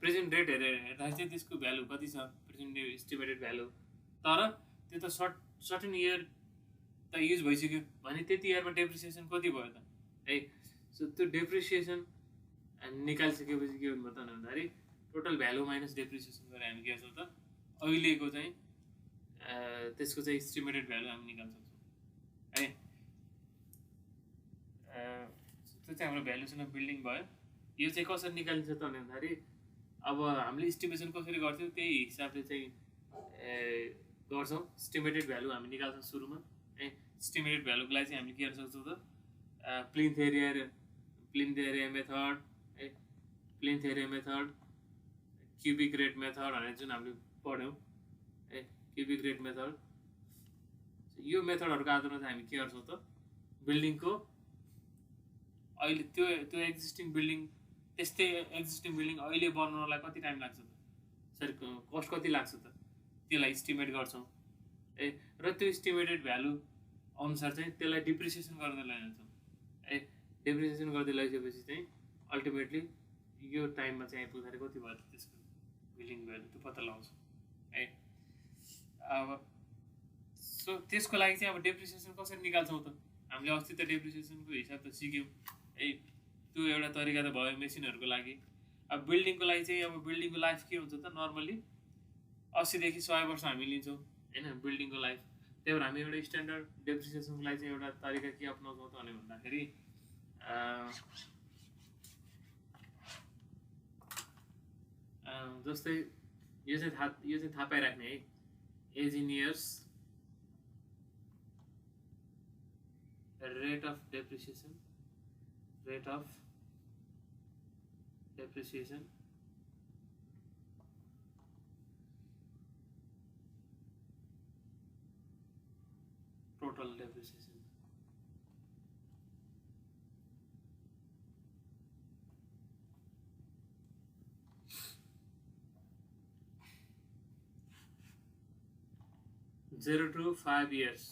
प्रेजेन्ट रेट हेर्दाखेरि चाहिँ त्यसको भ्यालु कति छ प्रेजेन्ट डे एस्टिमेटेड भ्यालु तर त्यो त सर्टेन इयर त युज भइसक्यो भने त्यति इयरमा डेप्रिसिएसन कति भयो त सो त्यो डेप्रिसिएसन निकालिसकेपछि के हुनु भयो त भन्दाखेरि टोटल भ्यालु माइनस डेप्रिसिएसन गरेर हामी के गर्छौँ त अहिलेको चाहिँ त्यसको चाहिँ एस्टिमेटेड भ्यालु हामी निकाल्न सक्छौँ है त्यो चाहिँ हाम्रो भ्यालुएसन अफ बिल्डिङ भयो यो चाहिँ कसरी निकालिन्छ त भन्दाखेरि अब हामीले एस्टिमेसन कसरी गर्थ्यौँ त्यही हिसाबले चाहिँ गर्छौँ एस्टिमेटेड भ्यालु हामी निकाल्छौँ सुरुमा एस्टिमेटेड भ्यालुको लागि चाहिँ हामीले के गर्न सक्छौँ त plinth area method cubic rate method भनेर जुन हामीले पढ्यौँ क्युबिक रेट मेथड यो मेथडहरूको आधारमा चाहिँ हामी के गर्छौँ त बिल्डिङको अहिले त्यो एक्जिस्टिङ बिल्डिङ त्यस्तै एक्जिस्टिङ बिल्डिङ अहिले बनाउनलाई कति टाइम लाग्छ त सरी कस्ट कति लाग्छ त त्यसलाई इस्टिमेट गर्छौँ र त्यो इस्टिमेटेड भ्यालु अनुसार चाहिँ त्यसलाई डिप्रिसिएसन गर्दै लैजान्छौँ डिप्रिसिएसन गर्दै लैसकेपछि चाहिँ अल्टिमेटली यो टाइममा चाहिँ आइपुग्दाखेरि कति भयो त त्यसको बिल्डिङ भ्यालु त्यो पत्ता लगाउँछौँ अब सो त्यसको लागि चाहिँ अब डेप्रिसिएसन कसरी निकाल्छौँ त हामीले अस्ति त डेप्रिसिएसनको हिसाब त सिक्यौँ त्यो एउटा तरिका त भयो मेसिनहरूको लागि अब बिल्डिङको लागि चाहिँ अब बिल्डिङको लाइफ के हुन्छ त नर्मली 80 देखि 100 वर्ष हामी लिन्छौँ हैन बिल्डिङको लाइफ त्यही भएर हामी एउटा स्ट्यान्डर्ड डेप्रिसिएसनको लागि चाहिँ एउटा तरिका के अपनाउँछौँ त भन्दाखेरि जस्तै यो चाहिँ थाहा पाइराख्ने है, age in years, rate of depreciation total depreciation. Zero to 5 years.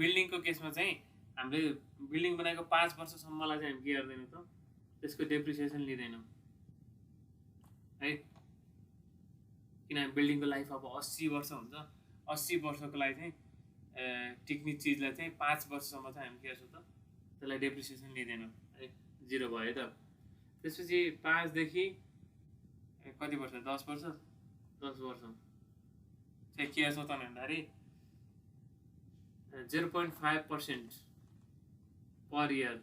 बिल्डिङको केसमा चाहिँ हामीले बिल्डिङ बनाएको 5 वर्षसम्मलाई चाहिँ हामी के गर्दैनौँ त, त्यसको डेप्रिसिएसन लिँदैनौँ है, किनभने बिल्डिङको लाइफ अब 80 वर्ष हुन्छ। 80 वर्षको लागि चाहिँ टिक्ने चिजलाई चाहिँ 5 वर्षसम्म चाहिँ हामी के गर्छौँ त, त्यसलाई डेप्रिसिएसन लिँदैनौँ है, 0 भयो त। त्यसपछि 5 देखि कति वर्ष, 10 वर्ष चाहिँ के गर्छौँ त भन्दाखेरि 0.5% पर इयर,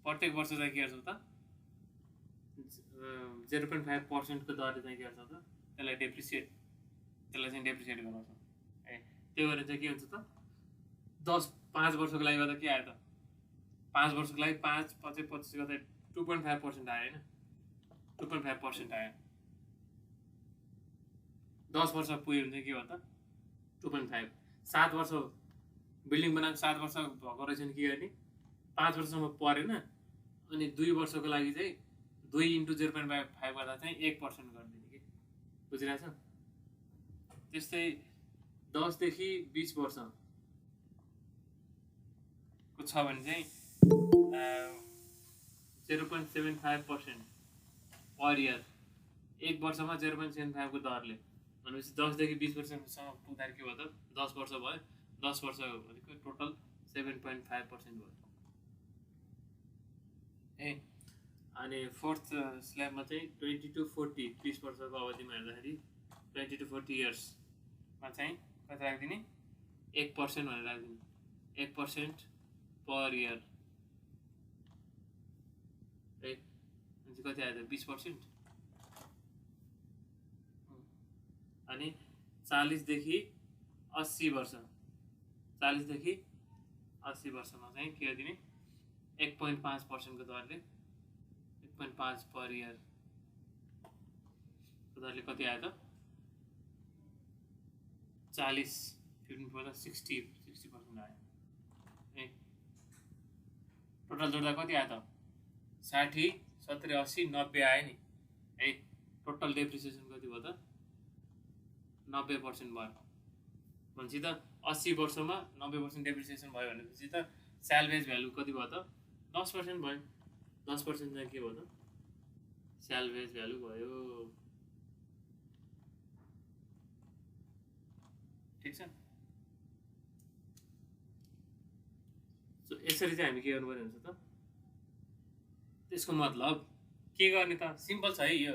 प्रत्येक वर्ष चाहिँ के गर्छौँ त 0.5%को दरले चाहिँ के गर्छौँ त, त्यसलाई चाहिँ डेप्रिसिएट गराउँछौँ है। त्यो गरेर चाहिँ के हुन्छ त, 5 वर्षको लागि गर्दा के आयो त, 5 वर्षको लागि 5 × 25 गर्दा 2.5% आयो होइन, 2.5% आयो। 10 वर्ष पुग्यो भने चाहिँ के भयो त 2.5। 7 वर्ष बिल्डिङ बनाएको 7 वर्ष भएको रहेछ भने के गर्ने, 5 वर्षसम्म परेन, अनि 2 वर्षको लागि चाहिँ 2 × 0.5 गर्दा चाहिँ 1% गरिदिने कि, बुझिरहेछ। त्यस्तै 10 देखि 20 वर्षको छ भने चाहिँ 0.75% पर इयर, 1 वर्षमा 0.75 को दरले, भनेपछि 10 देखि 20 वर्षसम्म पुग्दाखेरि के भयो त, 10 वर्ष भयो। 10 वर्ष भनेको टोटल 7.5% भयो है। अनि फोर्थ स्ल्याबमा चाहिँ 20 to 40, 30 वर्षको अवधिमा हेर्दाखेरि 20 to 40 इयर्समा चाहिँ कति राखिदिने, 1% भनेर राखिदिने, 1% पर इयर है। कति आयो त 20%। अनि 40 देखि 80 वर्ष, 40 देखि 80 वर्षमा चाहिँ के गरिदिने, 1.5% को दरले, 1.5 पर इयर को दरले कति आयो त 40, 15 60% आयो है। टोटल जोड्दा कति आयो त 60, 70, 80, 90 आयो नि है। टोटल डेप्रिसिएसन कति भयो त 90% भयो भनेपछि त 80 वर्षमा 90% डेप्रिसिएसन भयो भनेपछि त स्यालभेज भ्यालु कति भयो त 10% भयो। 10% चाहिँ के भयो त स्यालभेज भ्यालु भयो, ठिक छ। सो यसरी चाहिँ हामी के गर्नुपर्ने हुन्छ त, त्यसको मतलब के गर्ने त सिम्पल छ है। यो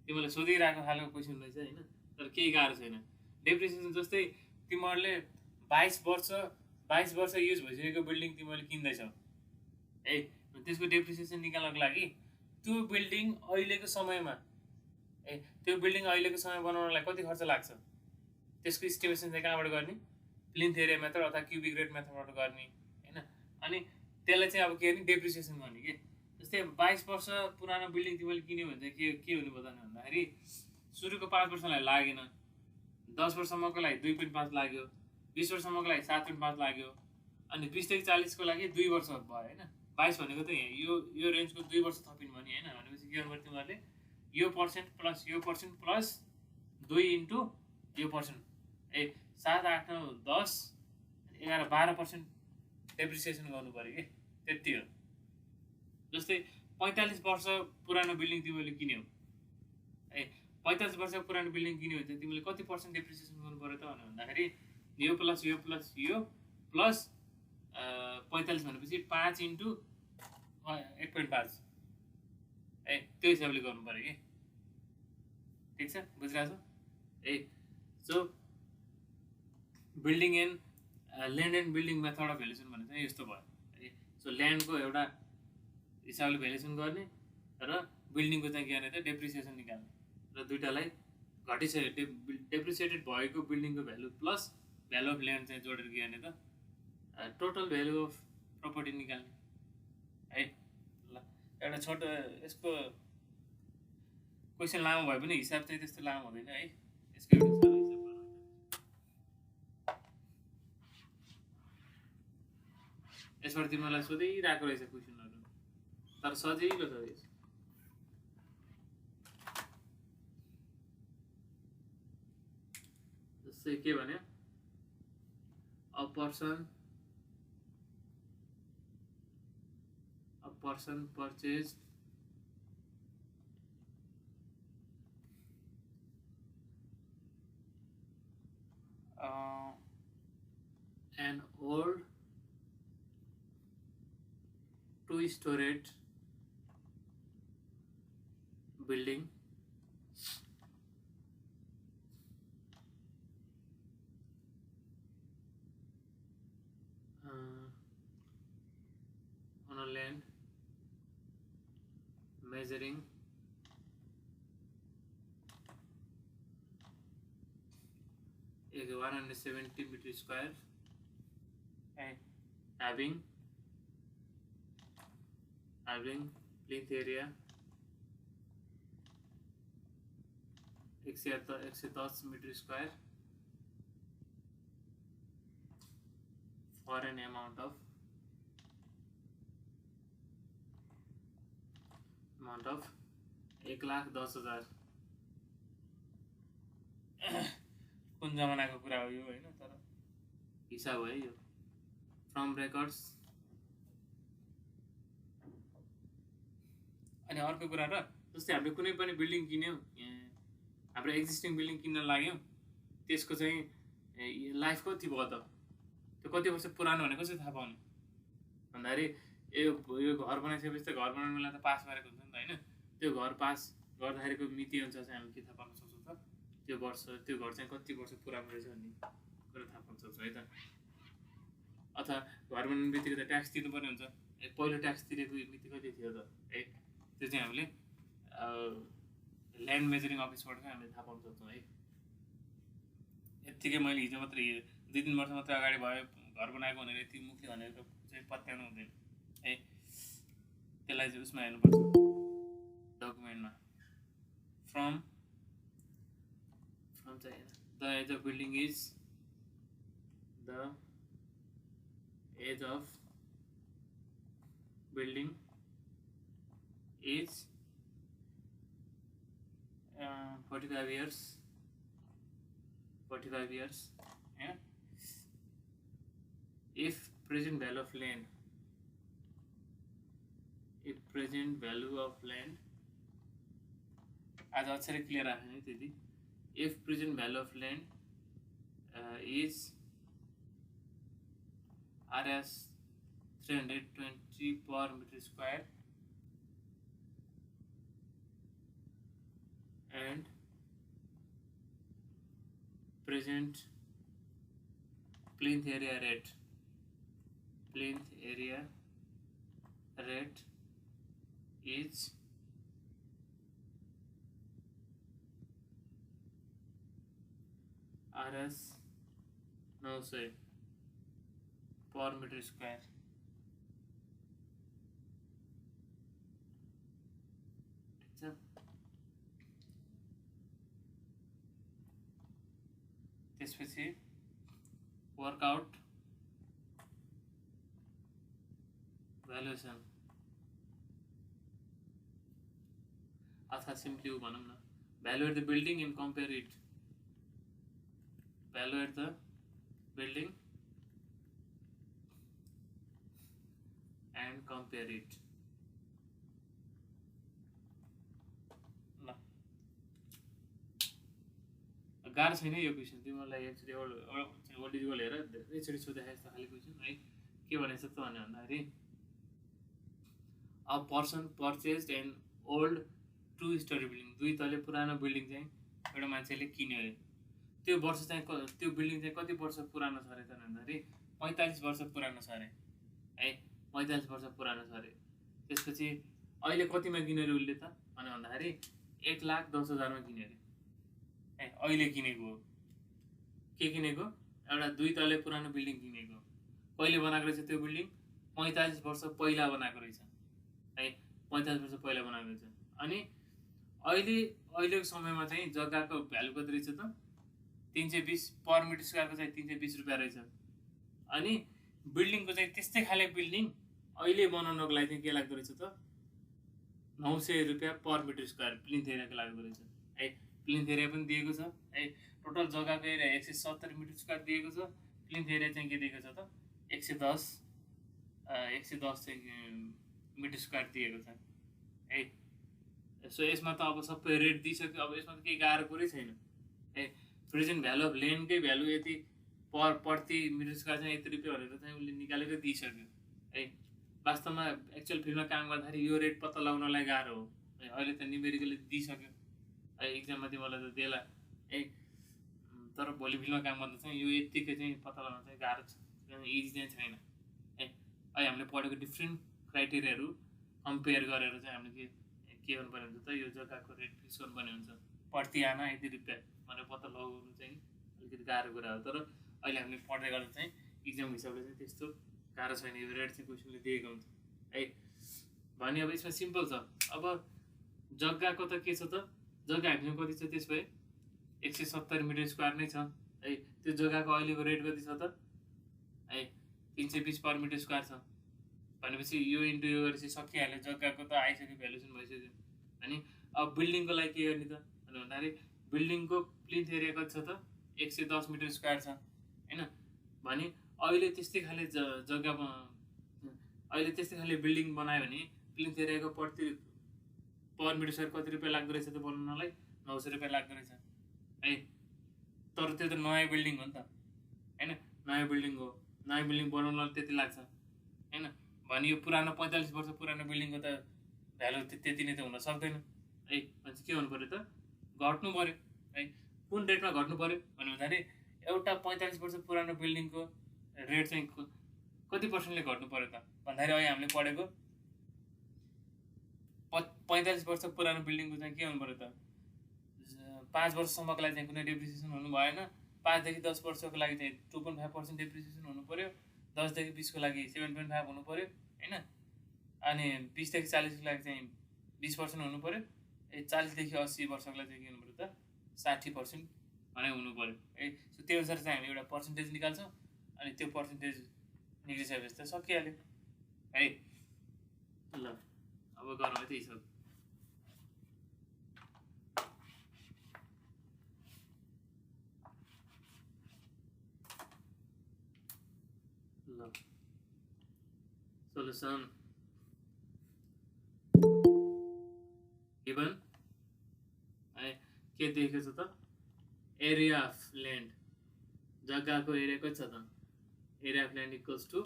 तिमीले सोधिरहेको खालको क्वेसन रहेछ होइन, तर केही गाह्रो छैन। डेप्रिसिएसन जस्तै तिमीहरूले 22 वर्ष युज भइसकेको बिल्डिङ तिमीले किन्दैछौ है, त्यसको डेप्रिसिएसन निकाल्नको लागि त्यो बिल्डिङ अहिलेको समयमा बनाउनलाई कति खर्च लाग्छ, त्यसको इस्टिमेसन चाहिँ कहाँबाट गर्ने, प्लिन्थ एरिया मेथड अथवा क्युबिक रेट मेथडबाट गर्ने होइन। अनि त्यसलाई चाहिँ अब के गर्ने, डेप्रिसिएसन गर्ने के। जस्तै 22 वर्ष पुरानो बिल्डिङ तिमीले किन्यो भने चाहिँ के हुनु पर्दैन भन्दाखेरि सुरुको 5 वर्षलाई लागेन, 10 वर्षसम्मको लागि 2.5 लाग्यो, 20 वर्षसम्मको लागि 7.5 लाग्यो, अनि 20 देखि 40 को लागि 2 वर्ष भयो होइन। 22 भनेको त यो रेन्जको 2 वर्ष थपिनु भयो नि होइन। भनेपछि के गर्नु पर्यो तिमीहरूले, यो पर्सेन्ट प्लस 2 × यो पर्सेन्ट 7, 8, 9, 10, 11, 12% डेप्रिसिएसन गर्नु पर्यो कि, त्यति हो। जस्तै 45 वर्ष पुरानो बिल्डिङ तिमीले किन्यौ है, 45 वर्ष पुरानो बिल्डिङ किन्यो भने चाहिँ तिमीले कति पर्सेन्ट डेप्रिसिएसन गर्नु पर्यो त भन्दाखेरि यो प्लस 45 भनेपछि 5 × 1.5 है, त्यो हिसाबले गर्नु पर्यो कि, ठिक छ, बुझिरहेको छ है। So building and land and building method of valuation भने चाहिँ यस्तो भयो है। सो ल्यान्डको एउटा हिसाबले भ्यालुएसन गर्ने र बिल्डिङको चाहिँ के गर्ने त डेप्रिसिएसन निकाल्ने र दुईटालाई घटिसक्यो डेप्रिसिएटेड भएको बिल्डिङको value plus value of land चाहिँ जोडेर के गर्ने त टोटल भ्यालु अफ प्रपर्टी निकाल्ने है। ल एउटा छोटो यसको क्वेसन लामो भए पनि हिसाब चाहिँ त्यस्तो लामो हुँदैन है। यसको एउटा सानो हिसाब गरौँ। यसबाट तिमीलाई सोधिरहेको रहेछ क्वेसनहरू तर सजिलो छ यो। जस्तै के भन्यो a person purchased an old two-storied building on a land measuring 170 meters square and having plinth area 110 meters square for an amount of 1,10,000। कुन जमानाको कुरा हो यो होइन तर हिसाब है यो फ्रम रेकर्ड्स। अनि अर्को कुरा र जस्तै हामीले कुनै पनि बिल्डिङ किन्यौँ हाम्रो एक्जिस्टिङ बिल्डिङ किन्न लाग्यौँ त्यसको चाहिँ लाइफ कति भयो त त्यो कति वर्ष पुरानो भने कसरी थाहा पाउने भन्दाखेरि यो घर बनाइसकेपछि त घर बनाउनु बेला त पास गरेको हुन्छ नि त होइन। त्यो घर पास गर्दाखेरिको मिति अनुसार चाहिँ हामीले के थाहा पाउन सक्छौँ त त्यो घर चाहिँ कति वर्ष पुरानो रहेछ भन्ने कुरा थाहा पाउन सक्छौँ है त। अथवा घर बनाउने बित्तिकै त ट्याक्स तिर्नुपर्ने हुन्छ पहिलो ट्याक्स तिरेको मिति कति थियो त है त्यो चाहिँ हामीले ल्यान्ड मेजरिङ अफिसबाट चाहिँ हामीले थाहा पाउन सक्छौँ है। यत्तिकै मैले हिजो मात्रै 2-3 वर्ष मात्रै अगाडि भयो घर बनाएको भनेर यति मुख्य भनेर चाहिँ पत्याउनु हुँदैन है। त्यसलाई चाहिँ उसमा हेर्नुपर्छ डकुमेन्टमा फ्रम चाहिँ the age of building is the age of building is 45 years yeah? If present value of land आज अक्षर क्लियर आएन है त्यति। if present value of land is Rs 320 per meter square and present plinth area rate is Rs 900 per meter square त्यसपछि work out valuation अथवा simply भनौँ न valuate the building and compare it valuate the building and compare it. गाह्रो छैन यो question तिमीलाई एकचोटि old is gold हेर एकचोटि सोधेको जस्तो खालि क्वेसन है। के भनेछ त भन्दाखेरि a person purchased an old 2-story building 2 तले पुरानो बिल्डिङ चाहिँ एउटा मान्छेले किन्यो अरे त्यो वर्ष चाहिँ त्यो बिल्डिङ चाहिँ कति वर्ष पुरानो छ अरे त भन्दाखेरि 45 वर्ष पुरानो छ अरे है 45 वर्ष पुरानो छ अरे। त्यसपछि अहिले कतिमा किन्यो अरे उसले त भने भन्दाखेरि 1,10,000 किन्यो अरे अहिले किनेको हो के किनेको एउटा 2 तले पुरानो बिल्डिङ किनेको कहिले बनाएको रहेछ त्यो बिल्डिङ 45 वर्ष पहिला बनाएको रहेछ 45 वर्ष पहिला बनाएको रहेछ अनि अहिलेको समयमा चाहिँ जग्गाको भ्यालु कति रहेछ त 320 पर मिटर स्क्वायरको चाहिँ 320 रुपियाँ रहेछ अनि बिल्डिङको चाहिँ त्यस्तै खाले बिल्डिङ अहिले बनाउनको लागि चाहिँ के लाग्दो रहेछ त 900 रुपियाँ पर मिटर स्क्वायर प्लिन्थ एरियाको लाग्दो रहेछ प्लिन्थ एरिया पनि दिएको छ टोटल जग्गाको एरिया 170 मिटर स्क्वायर दिएको छ प्लिन्थ एरिया चाहिँ के दिएको छ त 110 चाहिँ मिटर स्क्वायर दिएको छ सो यसमा त अब सबै रेट दिइसक्यो अब यसमा त केही गाह्रो कुरै छैन प्रेजेन्ट भ्यालु अफ ल्यान्डकै भ्यालु यति प्रति मिटर स्क्वायर चाहिँ यति रुपियाँ भनेर चाहिँ उसले निकालेर दिइसक्यो वास्तवमा एक्चुअल फिल्डमा काम गर्दाखेरि यो रेट पत्ता लगाउनलाई गाह्रो हो अहिले त न्युमेरिकली दिइसक्यो इक्जाममा तिमीलाई त देला तर भोलि फिल्डमा काम गर्दा चाहिँ यो यत्तिकै चाहिँ पत्ता लगाउन चाहिँ गाह्रो छ इजी चाहिँ छैन अहिले हामीले पढेको डिफ्रेन्ट क्राइटेरियाहरू कम्पेयर गरेर चाहिँ हामीले के गर्नुपर्ने हुन्छ त यो जग्गाको रेट फिक्स गर्नुपर्ने हुन्छ प्रति आना यति रुपियाँ भनेर पत्ता लगाउनु चाहिँ अलिकति गाह्रो कुरा हो तर अहिले हामीले पढ्दै गर्दा चाहिँ इक्जाम हिसाबले चाहिँ त्यस्तो गाह्रो छैन यो रेट चाहिँ क्वेसनले दिएको हुन्छ भने अब यसमा सिम्पल छ अब जग्गाको त के छ त जग्गा हामीसँग कति छ त्यस भए 170 मिटर स्क्वायर नै छ त्यो जग्गाको अहिलेको रेट कति छ त 320 पर मिटर स्क्वायर छ भनेपछि यो इन्टु यो गरेपछि सकिहाल्यो जग्गाको त आइसक्यो भ्यालुसन भइसक्यो अनि अब बिल्डिङको लागि के गर्ने त भन्दाखेरि बिल्डिङको प्लिन्थ एरिया कति छ त 110 मिटर स्क्वायर छ होइन भने अहिले त्यस्तै खाले जग्गा अहिले त्यस्तै खाले बिल्डिङ बनायो भने प्लिन्थ एरियाको पर मिटर स्क्वायर कति रुपियाँ लाग्दो रहेछ त बनाउनलाई 900 रुपियाँ लाग्दो रहेछ तर त्यो त नयाँ बिल्डिङ हो नि त होइन नयाँ बिल्डिङ हो नयाँ बिल्डिङ बनाउनलाई त्यति लाग्छ होइन भने यो पुरानो 45 वर्ष पुरानो बिल्डिङको त भ्यालु त्यति नै त हुन सक्दैन भनेपछि के हुनु पऱ्यो त घट्नु पऱ्यो कुन रेटमा घट्नु पऱ्यो भन्दाखेरि एउटा 45 वर्ष पुरानो बिल्डिङको रेट चाहिँ कति पर्सेन्टले घट्नु पऱ्यो त भन्दाखेरि अहिले हामीले पढेको 45 वर्ष पुरानो बिल्डिङको चाहिँ के हुनु पऱ्यो त 5 वर्षसम्मको लागि चाहिँ कुनै डेप्रिसिएसन हुनु भएन 5 देखि 10 वर्षको लागि चाहिँ 2.5% डेप्रिसिएसन हुनु पऱ्यो 10 देखि 20 को लागि 7.5 हुनु पऱ्यो होइन अनि 20 देखि 40 को लागि चाहिँ 20% हुनु पऱ्यो 40 देखि 80 वर्षको लागि चाहिँ के हुनु पऱ्यो त 60% भने हुनु पऱ्यो सो त्यो अनुसार चाहिँ हामी एउटा पर्सेन्टेज निकाल्छौँ अनि त्यो पर्सेन्टेज निक्लिसकेपछि त सकिहाल्यो ल अब गरौँ है त हिसाब solution given के दिएको छ त एरिया अफ ल्यान्ड जग्गाको एरिया कति छ त area of land equals to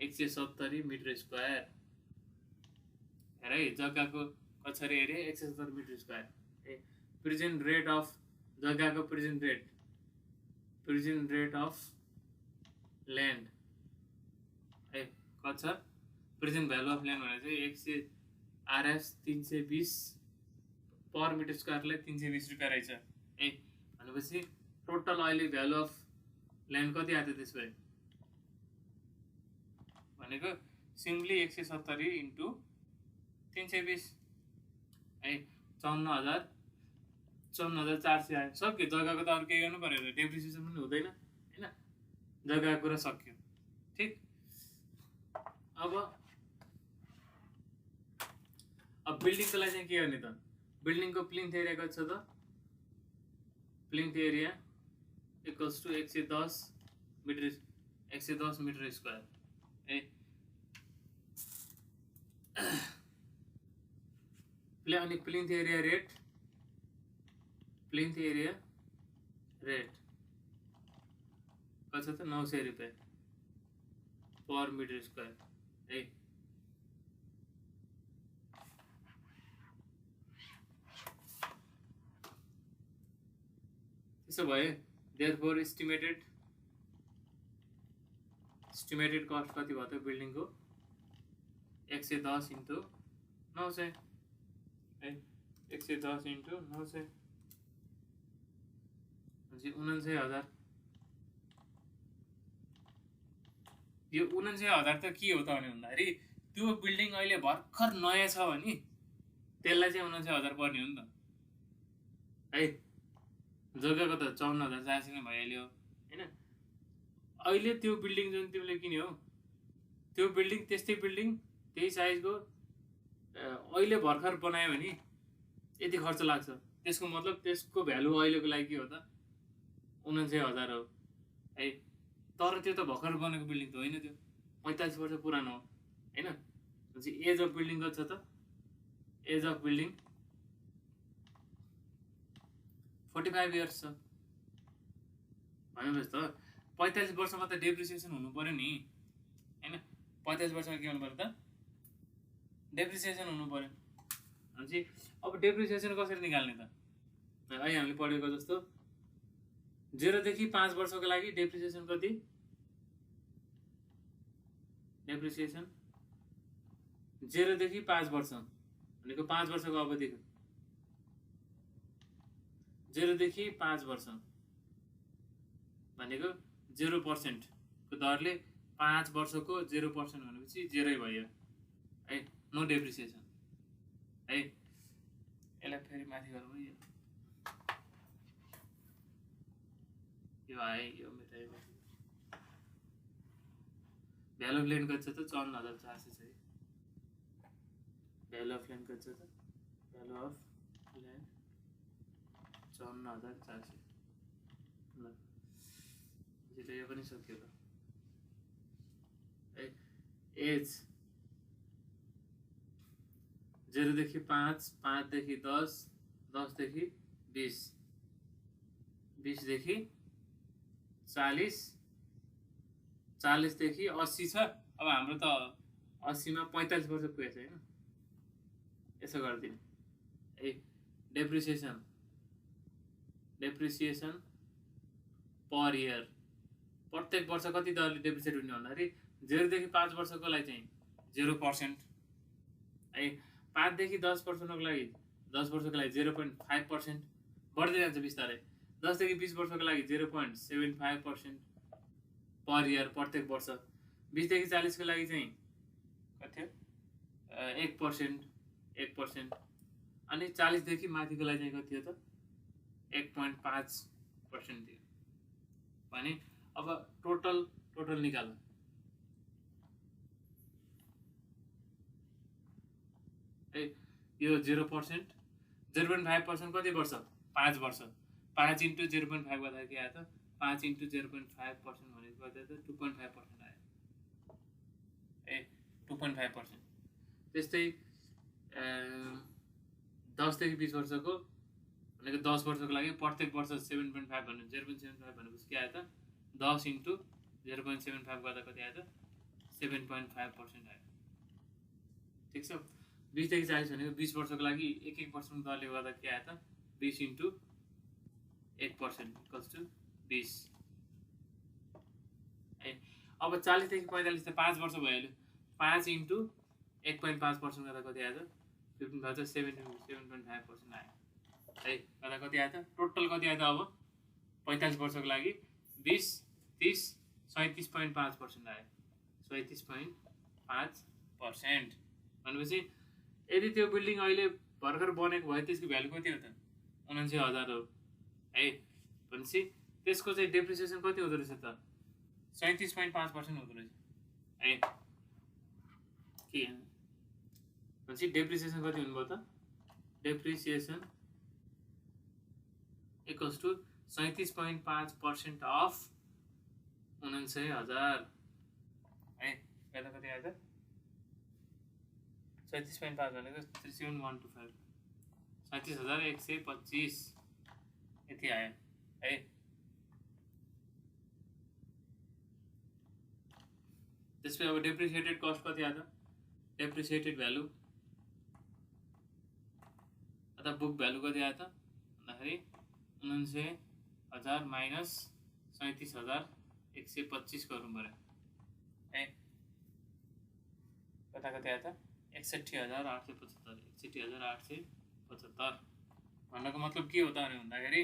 170 metre square है जग्गाको कति छ area 170 metre square present rate of जग्गाको प्रेजेन्ट रेट अफ ल्यान्ड कति छ प्रेजेन्ट भ्यालु अफ ल्यान्ड भनेर चाहिँ 100 आरएस 320 पर मिटर स्क्वायरलाई 320 रुपियाँ रहेछ भनेपछि टोटल अहिले भ्यालु अफ ल्यान्ड कति आयो त्यस भए भनेको सिम्पली 170 इन्टु 320 54,400 आयो सक्यो जग्गाको त अरू केही गर्नु पऱ्यो डेप्रिसिएसन पनि हुँदैन होइन जग्गाको कुरा सक्यो ठिक अब बिल्डिङको लागि चाहिँ के गर्ने त बिल्डिङको प्लिन्थ एरिया कति छ त plinth area equals to 110 metre square अनि प्लिन्थ एरिया रेट कति छ त 900 रुपियाँ पर मिटर स्क्वायर त्यसो भए देयरफोर एस्टिमेटेड कस्ट कति भयो त बिल्डिङको 110 इन्टु 900 है 110 इन्टु 900 भनेपछि 49,000। यो 49,000 त के हो त भन्दाखेरि त्यो बिल्डिङ अहिले भर्खर नयाँ छ भने त्यसलाई चाहिँ 49,000 पर्ने हो नि त है। जग्गाको त 54,400 नै भइहाल्यो होइन। अहिले त्यो बिल्डिङ जुन तिमीले किन्यौ त्यो बिल्डिङ त्यस्तै बिल्डिङ त्यही साइजको अहिले भर्खर बनायो भने यति खर्च लाग्छ। त्यसको मतलब त्यसको भ्यालु अहिलेको लागि के हो त 49,000 हो है। तर त्यो त भर्खर बनेको बिल्डिङ त होइन, त्यो 45 वर्ष पुरानो हो होइन। भनेपछि एज अफ बिल्डिङ कति छ त? एज अफ बिल्डिङ 45 इयर्स छ भनेपछि त 45 वर्षमा त डेप्रिसिएसन हुनु पर्यो नि होइन। 45 वर्षमा के हुनु पर्यो त? डेप्रिसिएसन हुनु पर्यो। भनेपछि अब डेप्रिसिएसन कसरी निकाल्ने त? अहिले हामीले पढेको जस्तो 0 देखि 5 वर्षको लागि डेप्रिसिएसन कति? डेप्रिसिएसन 0 देखि 5 वर्ष भनेको 5 वर्षको अवधि। 0 देखि 5 वर्ष भनेको 0% को दरले 5 वर्षको 0% भनेपछि 0 भयो है। नो डेप्रिसिएसन है। यसलाई फेरि माथि गरौँ है। यो आए यो मेटायो। भ्यालु अफ ल्यान्ड कति छ त? 54,400 छ है। भ्यालु अफ ल्यान्ड कति छ त? Value of land 54,400। ल यो पनि सक्यो ल है। एज 0 देखि 5, 5 देखि 10, 10 देखि 20, 20 देखि 40, 40 देखि 80 छ। अब हाम्रो त 80 मा 45 वर्ष पुगेछ हैन। यसो गर्दिन है। डेप्रिसिएसन पर इयर प्रत्येक वर्ष कति दरले डेप्रिसिएट हुने भन्दाखेरि 0 देखि 5 वर्षको लागि चाहिँ 0% है। 5 देखि 10 वर्षको लागि 10 वर्षको लागि 0.5% बढ्दै जान्छ बिस्तारै। 10 देखि 20 वर्षको लागि 0.75% पर इयर प्रत्येक वर्ष। 20 देखि 40 को लागि चाहिँ कति हो? 1%। अनि 40 देखि माथिको लागि चाहिँ कति हो त? 1.5% थियो भने अब टोटल निकाल। ए यो 0%, 0.5% कति वर्ष? 5 वर्ष। 5 इन्टु 0.5 गर्दा के आयो त? 5 इन्टु 0.5% भनेको कति त? 2.5% आयो। ए 2.5%। त्यस्तै 10 देखि 20 वर्षको भनेको 10 वर्षको लागि प्रत्येक वर्ष 7.5 भन्नु 0.75 भनेपछि के आयो त? 10 इन्टु 0.75 गर्दा कति आयो त? 7.5% आयो। ठिक छ। 20 देखि 40 भनेको 20 वर्षको लागि 1% दरले गर्दा के आयो त? 20 इन्टु 1% इक्वल्स टु 20 है। अब 40 देखि 45 त 5 वर्ष भइहाल्यो। 5 इन्टु 1.5% गर्दा कति आयो त? 15 7.5% आयो है। गर्दा कति आयो त? टोटल कति आयो त? अब 45 वर्षको लागि 20, 30, 37.5% आयो। 37.5% भनेपछि यदि त्यो बिल्डिङ अहिले भर्खर बनेको भए त्यसको भ्यालु कति हो त? 79,000 हो है। भनेपछि त्यसको चाहिँ डेप्रिसिएसन कति हुँदो रहेछ त? 37.5% हुँदो रहेछ है। के भनेपछि डेप्रिसिएसन कति हुनुभयो त? डेप्रिसिएसन इक्वल्स टु 37.5% अफ 79,000 है। कता कति आयो त? 37.5 भनेको 37125 37,125 यति आयो है। त्यसपछि अब डेप्रिसिएटेड कस्ट कति आयो त? डेप्रिसिएटेड भ्यालु अथवा बुक भ्यालु कति आयो त भन्दाखेरि 79,000 माइनस 37,125 गर्नु पर्यो है। कता कति आयो त 61,875 61,875 भन्नको मतलब के हो त भन्दाखेरि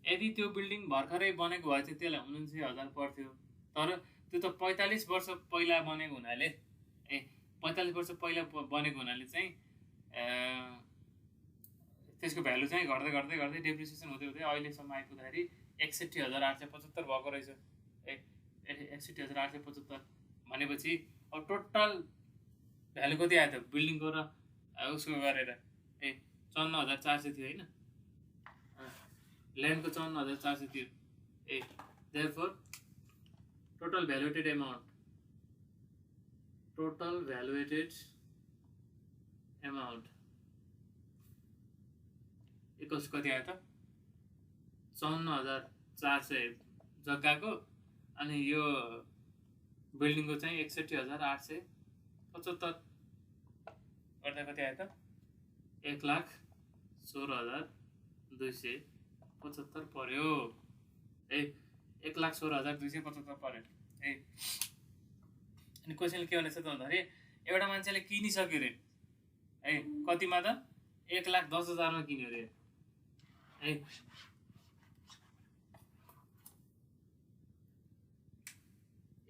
यदि त्यो बिल्डिङ भर्खरै बनेको भए चाहिँ त्यसलाई 49,000 पर्थ्यो तर त्यो त 45 वर्ष पहिला बनेको हुनाले 45 वर्ष पहिला बनेको हुनाले चाहिँ त्यसको भ्यालु चाहिँ घट्दै घट्दै घट्दै डेप्रिसिएसन हुँदै हुँदै अहिलेसम्म आइपुग्दाखेरि 61,875 भएको रहेछ 61,875 भनेपछि अब टोटल भ्यालु कति आयो त बिल्डिङको र उसको गरेर 54,400 थियो होइन ल्यान्डको 54,400 थियो देयरफोर टोटल भ्यालुएटेड एमाउन्ट इक्वल्स कति आयो त 54,400 जग्गाको अनि यो बिल्डिङको चाहिँ 61,875 गर्दा कति आयो त 1,16,275 पर्यो 1,16,275 पर्यो अनि क्वेसन के भनेछ त भन्दाखेरि एउटा मान्छेले किनिसक्यो रे कतिमा त 1,10,000 मा किन्यो रे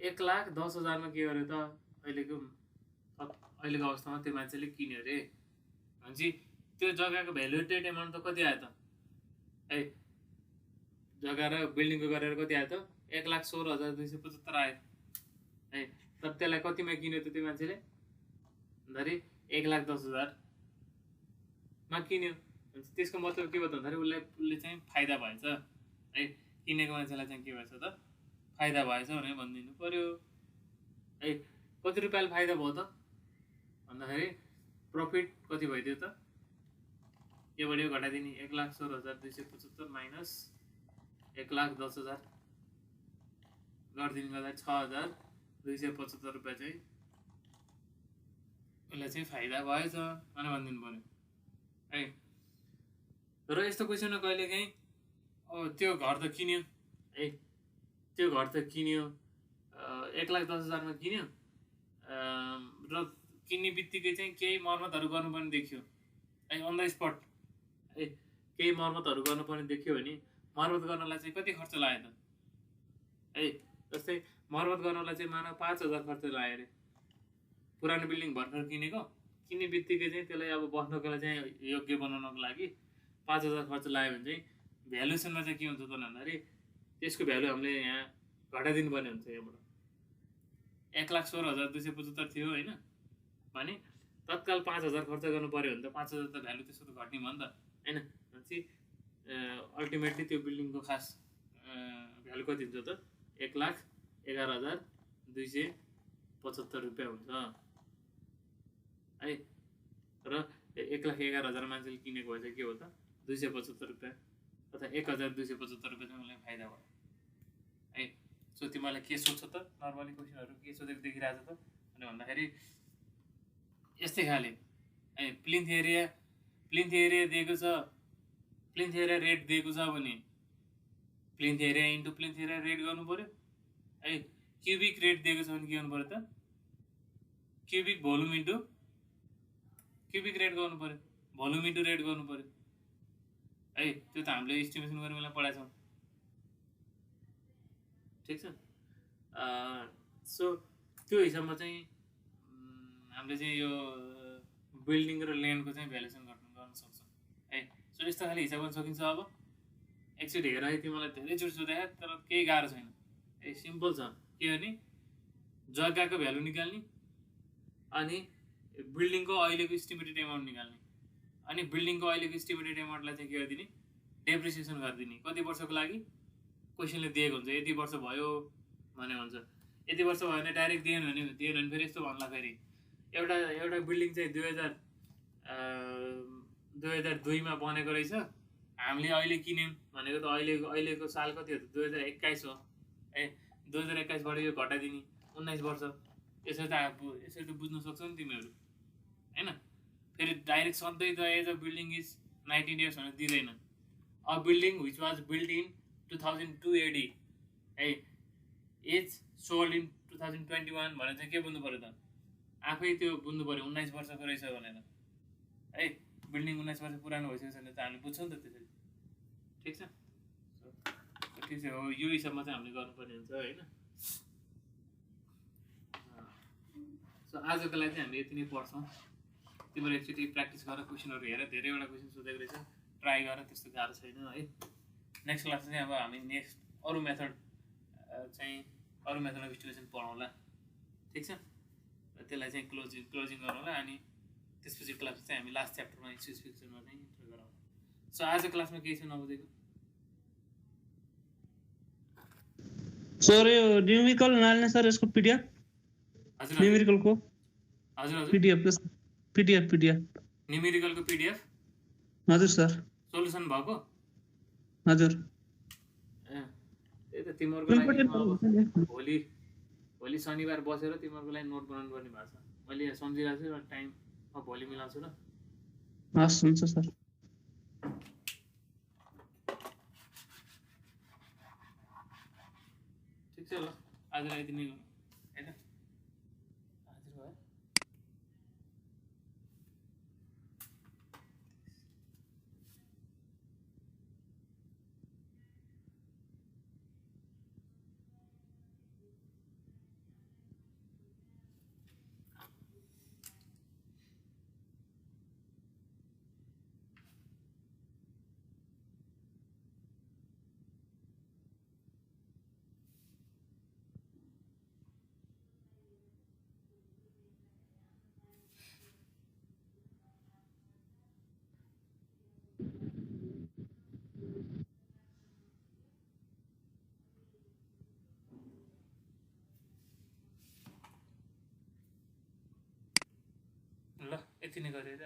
1,10,000 मा के गर्यो त अहिलेको अवस्थामा त्यो मान्छेले किन्यो रे भनेपछि त्यो जग्गाको भ्यालुएटेड एमाउन्ट त कति आयो त जग्गा र बिल्डिङको गरेर कति आयो त 1,16,275 आयो तर त्यसलाई कतिमा किन्यो त त्यो मान्छेले भन्दाखेरि 1,10,000 मा किन्यो त्यसको मतलब के भयो त भन्दाखेरि उसले चाहिँ फाइदा भएछ किनेको मान्छेलाई चाहिँ के भएछ त फाइदा भएछ भनेर भनिदिनु पर्यो कति रुपियाँले फाइदा भयो त भन्दाखेरि प्रफिट कति भइदियो त के बढ्यो घटाइदिने 1,16,275 माइनस 1,10,000 गरिदिनु गर्दा 6,275 रुपियाँ चाहिँ उसलाई चाहिँ फाइदा भएछ भनेर भनिदिनु पर्यो र यस्तो क्वेसनमा कहिलेकाहीँ त्यो घर त किन्यो त्यो घर त किन्यो 1,10,000 मा किन्यो र किन्ने बित्तिकै चाहिँ केही मर्मतहरू गर्नुपर्ने देखियो अन द स्पट केही मर्मतहरू गर्नुपर्ने देखियो भने मर्मत गर्नलाई चाहिँ कति खर्च लाग्यो त जस्तै मर्मत गर्नलाई चाहिँ मानव 5,000 खर्च लाग्यो अरे पुरानो बिल्डिङ भर्खर किन्ने बित्तिकै चाहिँ त्यसलाई अब बस्नको लागि चाहिँ योग्य बनाउनको लागि 5,000 खर्च लाग्यो भने चाहिँ भ्यालुएसनमा चाहिँ के हुन्छ त भन्दाखेरि त्यसको भ्यालु हामीले यहाँ घटाइदिनु पर्ने हुन्छ यहाँबाट 1,16,275 थियो होइन भने तत्काल 5,000 खर्च गर्नु पर्यो भने त 5,000 त भ्यालु त्यसो त घट्ने भयो नि त होइन भनेपछि अल्टिमेटली त्यो बिल्डिङको खास भ्यालु कति हुन्छ त 1,11,275 रुपियाँ हुन्छ र 1,11,000 मान्छेले किनेको भए चाहिँ के हो त 275 रुपियाँ अथवा 1,275 रुपियाँ चाहिँ उसलाई फाइदा भयो सो तिमीलाई के सोध्छ त नर्मली क्वेसनहरू के सोधेको देखिरहेको छ त अनि भन्दाखेरि यस्तै खाले प्लिन्थ एरिया दिएको छ प्लिन्थ एरिया रेट दिएको छ भने plinth area into plinth area rate गर्नु पर्यो क्युबिक रेट दिएको छ भने के गर्नु पर्यो त cubic volume into cubic rate गर्नु पर्यो भोल्युम इन्टु रेट गर्नु पर्यो त्यो त हामीले इस्टिमेसन गर्ने बेला पढाएको छौँ ठिक छ सो त्यो हिसाबमा चाहिँ हामीले चाहिँ यो बिल्डिङ र ल्यान्डको चाहिँ भ्यालुएसन गर्न सक्छौँ सो यस्तो खाले हिसाब गर्न सकिन्छ अब एकचोटि हेर है तिमीलाई धेरैचोटि सोधे तर केही गाह्रो छैन सिम्पल छ के भने जग्गाको भ्यालु निकाल्ने अनि बिल्डिङको अहिलेको इस्टिमेटेड एमाउन्ट निकाल्ने अनि बिल्डिङको अहिलेको इस्टिमेटेड एमाउन्टलाई चाहिँ के गरिदिने डेप्रिसिएसन गरिदिने कति वर्षको लागि क्वेसनले दिएको हुन्छ यति वर्ष भयो भने हुन्छ यति वर्ष भयो भने डाइरेक्ट दिएन भने फेरि यस्तो भन्ला फेरि एउटा बिल्डिङ चाहिँ 2002 मा बनेको रहेछ हामीले अहिले किन्यौँ भनेको त अहिलेको साल कति हो त 2021 हो 2021 बाट यो घटाइदिने 19 वर्ष यसरी त बुझ्न सक्छौ नि तिमीहरू हैन फेरि डाइरेक्ट सधैँ the age of building is 19 years भनेर दिँदैन a building which was build in 2002 AD इज सोल्ड इन 2021 भनेर चाहिँ के बुझ्नु पर्यो त आफै त्यो बुझ्नु पऱ्यो 19 वर्षको रहेछ भनेर है। बिल्डिङ 19 वर्ष पुरानो भइसकेको छैन त हामीले बुझ्छौँ नि त त्यसरी। ठिक छ, ठिक छ, हो यो हिसाबमा चाहिँ हामीले गर्नुपर्ने हुन्छ होइन। सो आजको लागि चाहिँ हामीले यति नै पढ्छौँ। तिमीहरू एकचोटि प्र्याक्टिस गर, क्वेसनहरू हेर, धेरैवटा क्वेसन सोधेको रहेछ, ट्राई गर, त्यस्तो गाह्रो छैन है। नेक्स्ट क्लास चाहिँ अब हामी नेक्स्ट अरू मेथड अफ इन्भेस्टिगेसन पढाउँला। ठिक छ, र त्यसलाई चाहिँ क्लोजिङ गरौँला। अनि त्यसपछि क्लास चाहिँ हामी लास्ट च्याप्टरमा एक्सक्युज फिक्सनमा चाहिँ इन्टर गराउँला। सो आज क्लासमा केही छ नबुझेको? सर यो न्युमेरिकल हाल्ने सर यसको पिडिएफ हजुर न्युमेरिकलको हजुर हजुर पिडिएफ न्युमेरिकलको पिडिएफ हजुर सर सोलुसन भएको। हजुर त्यही त तिमीहरूको लागि भोलि शनिबार बसेर तिमीहरूको लागि नोट बनाउनु पर्ने भएको छ। मैले यहाँ सम्झिरहेको छु र टाइम भोलि मिलाउँछु ल। हस् हुन्छ सर। ठिक छ ल, आजलाई यति नै होइन। हजुर भयो। ल यति नै गरेर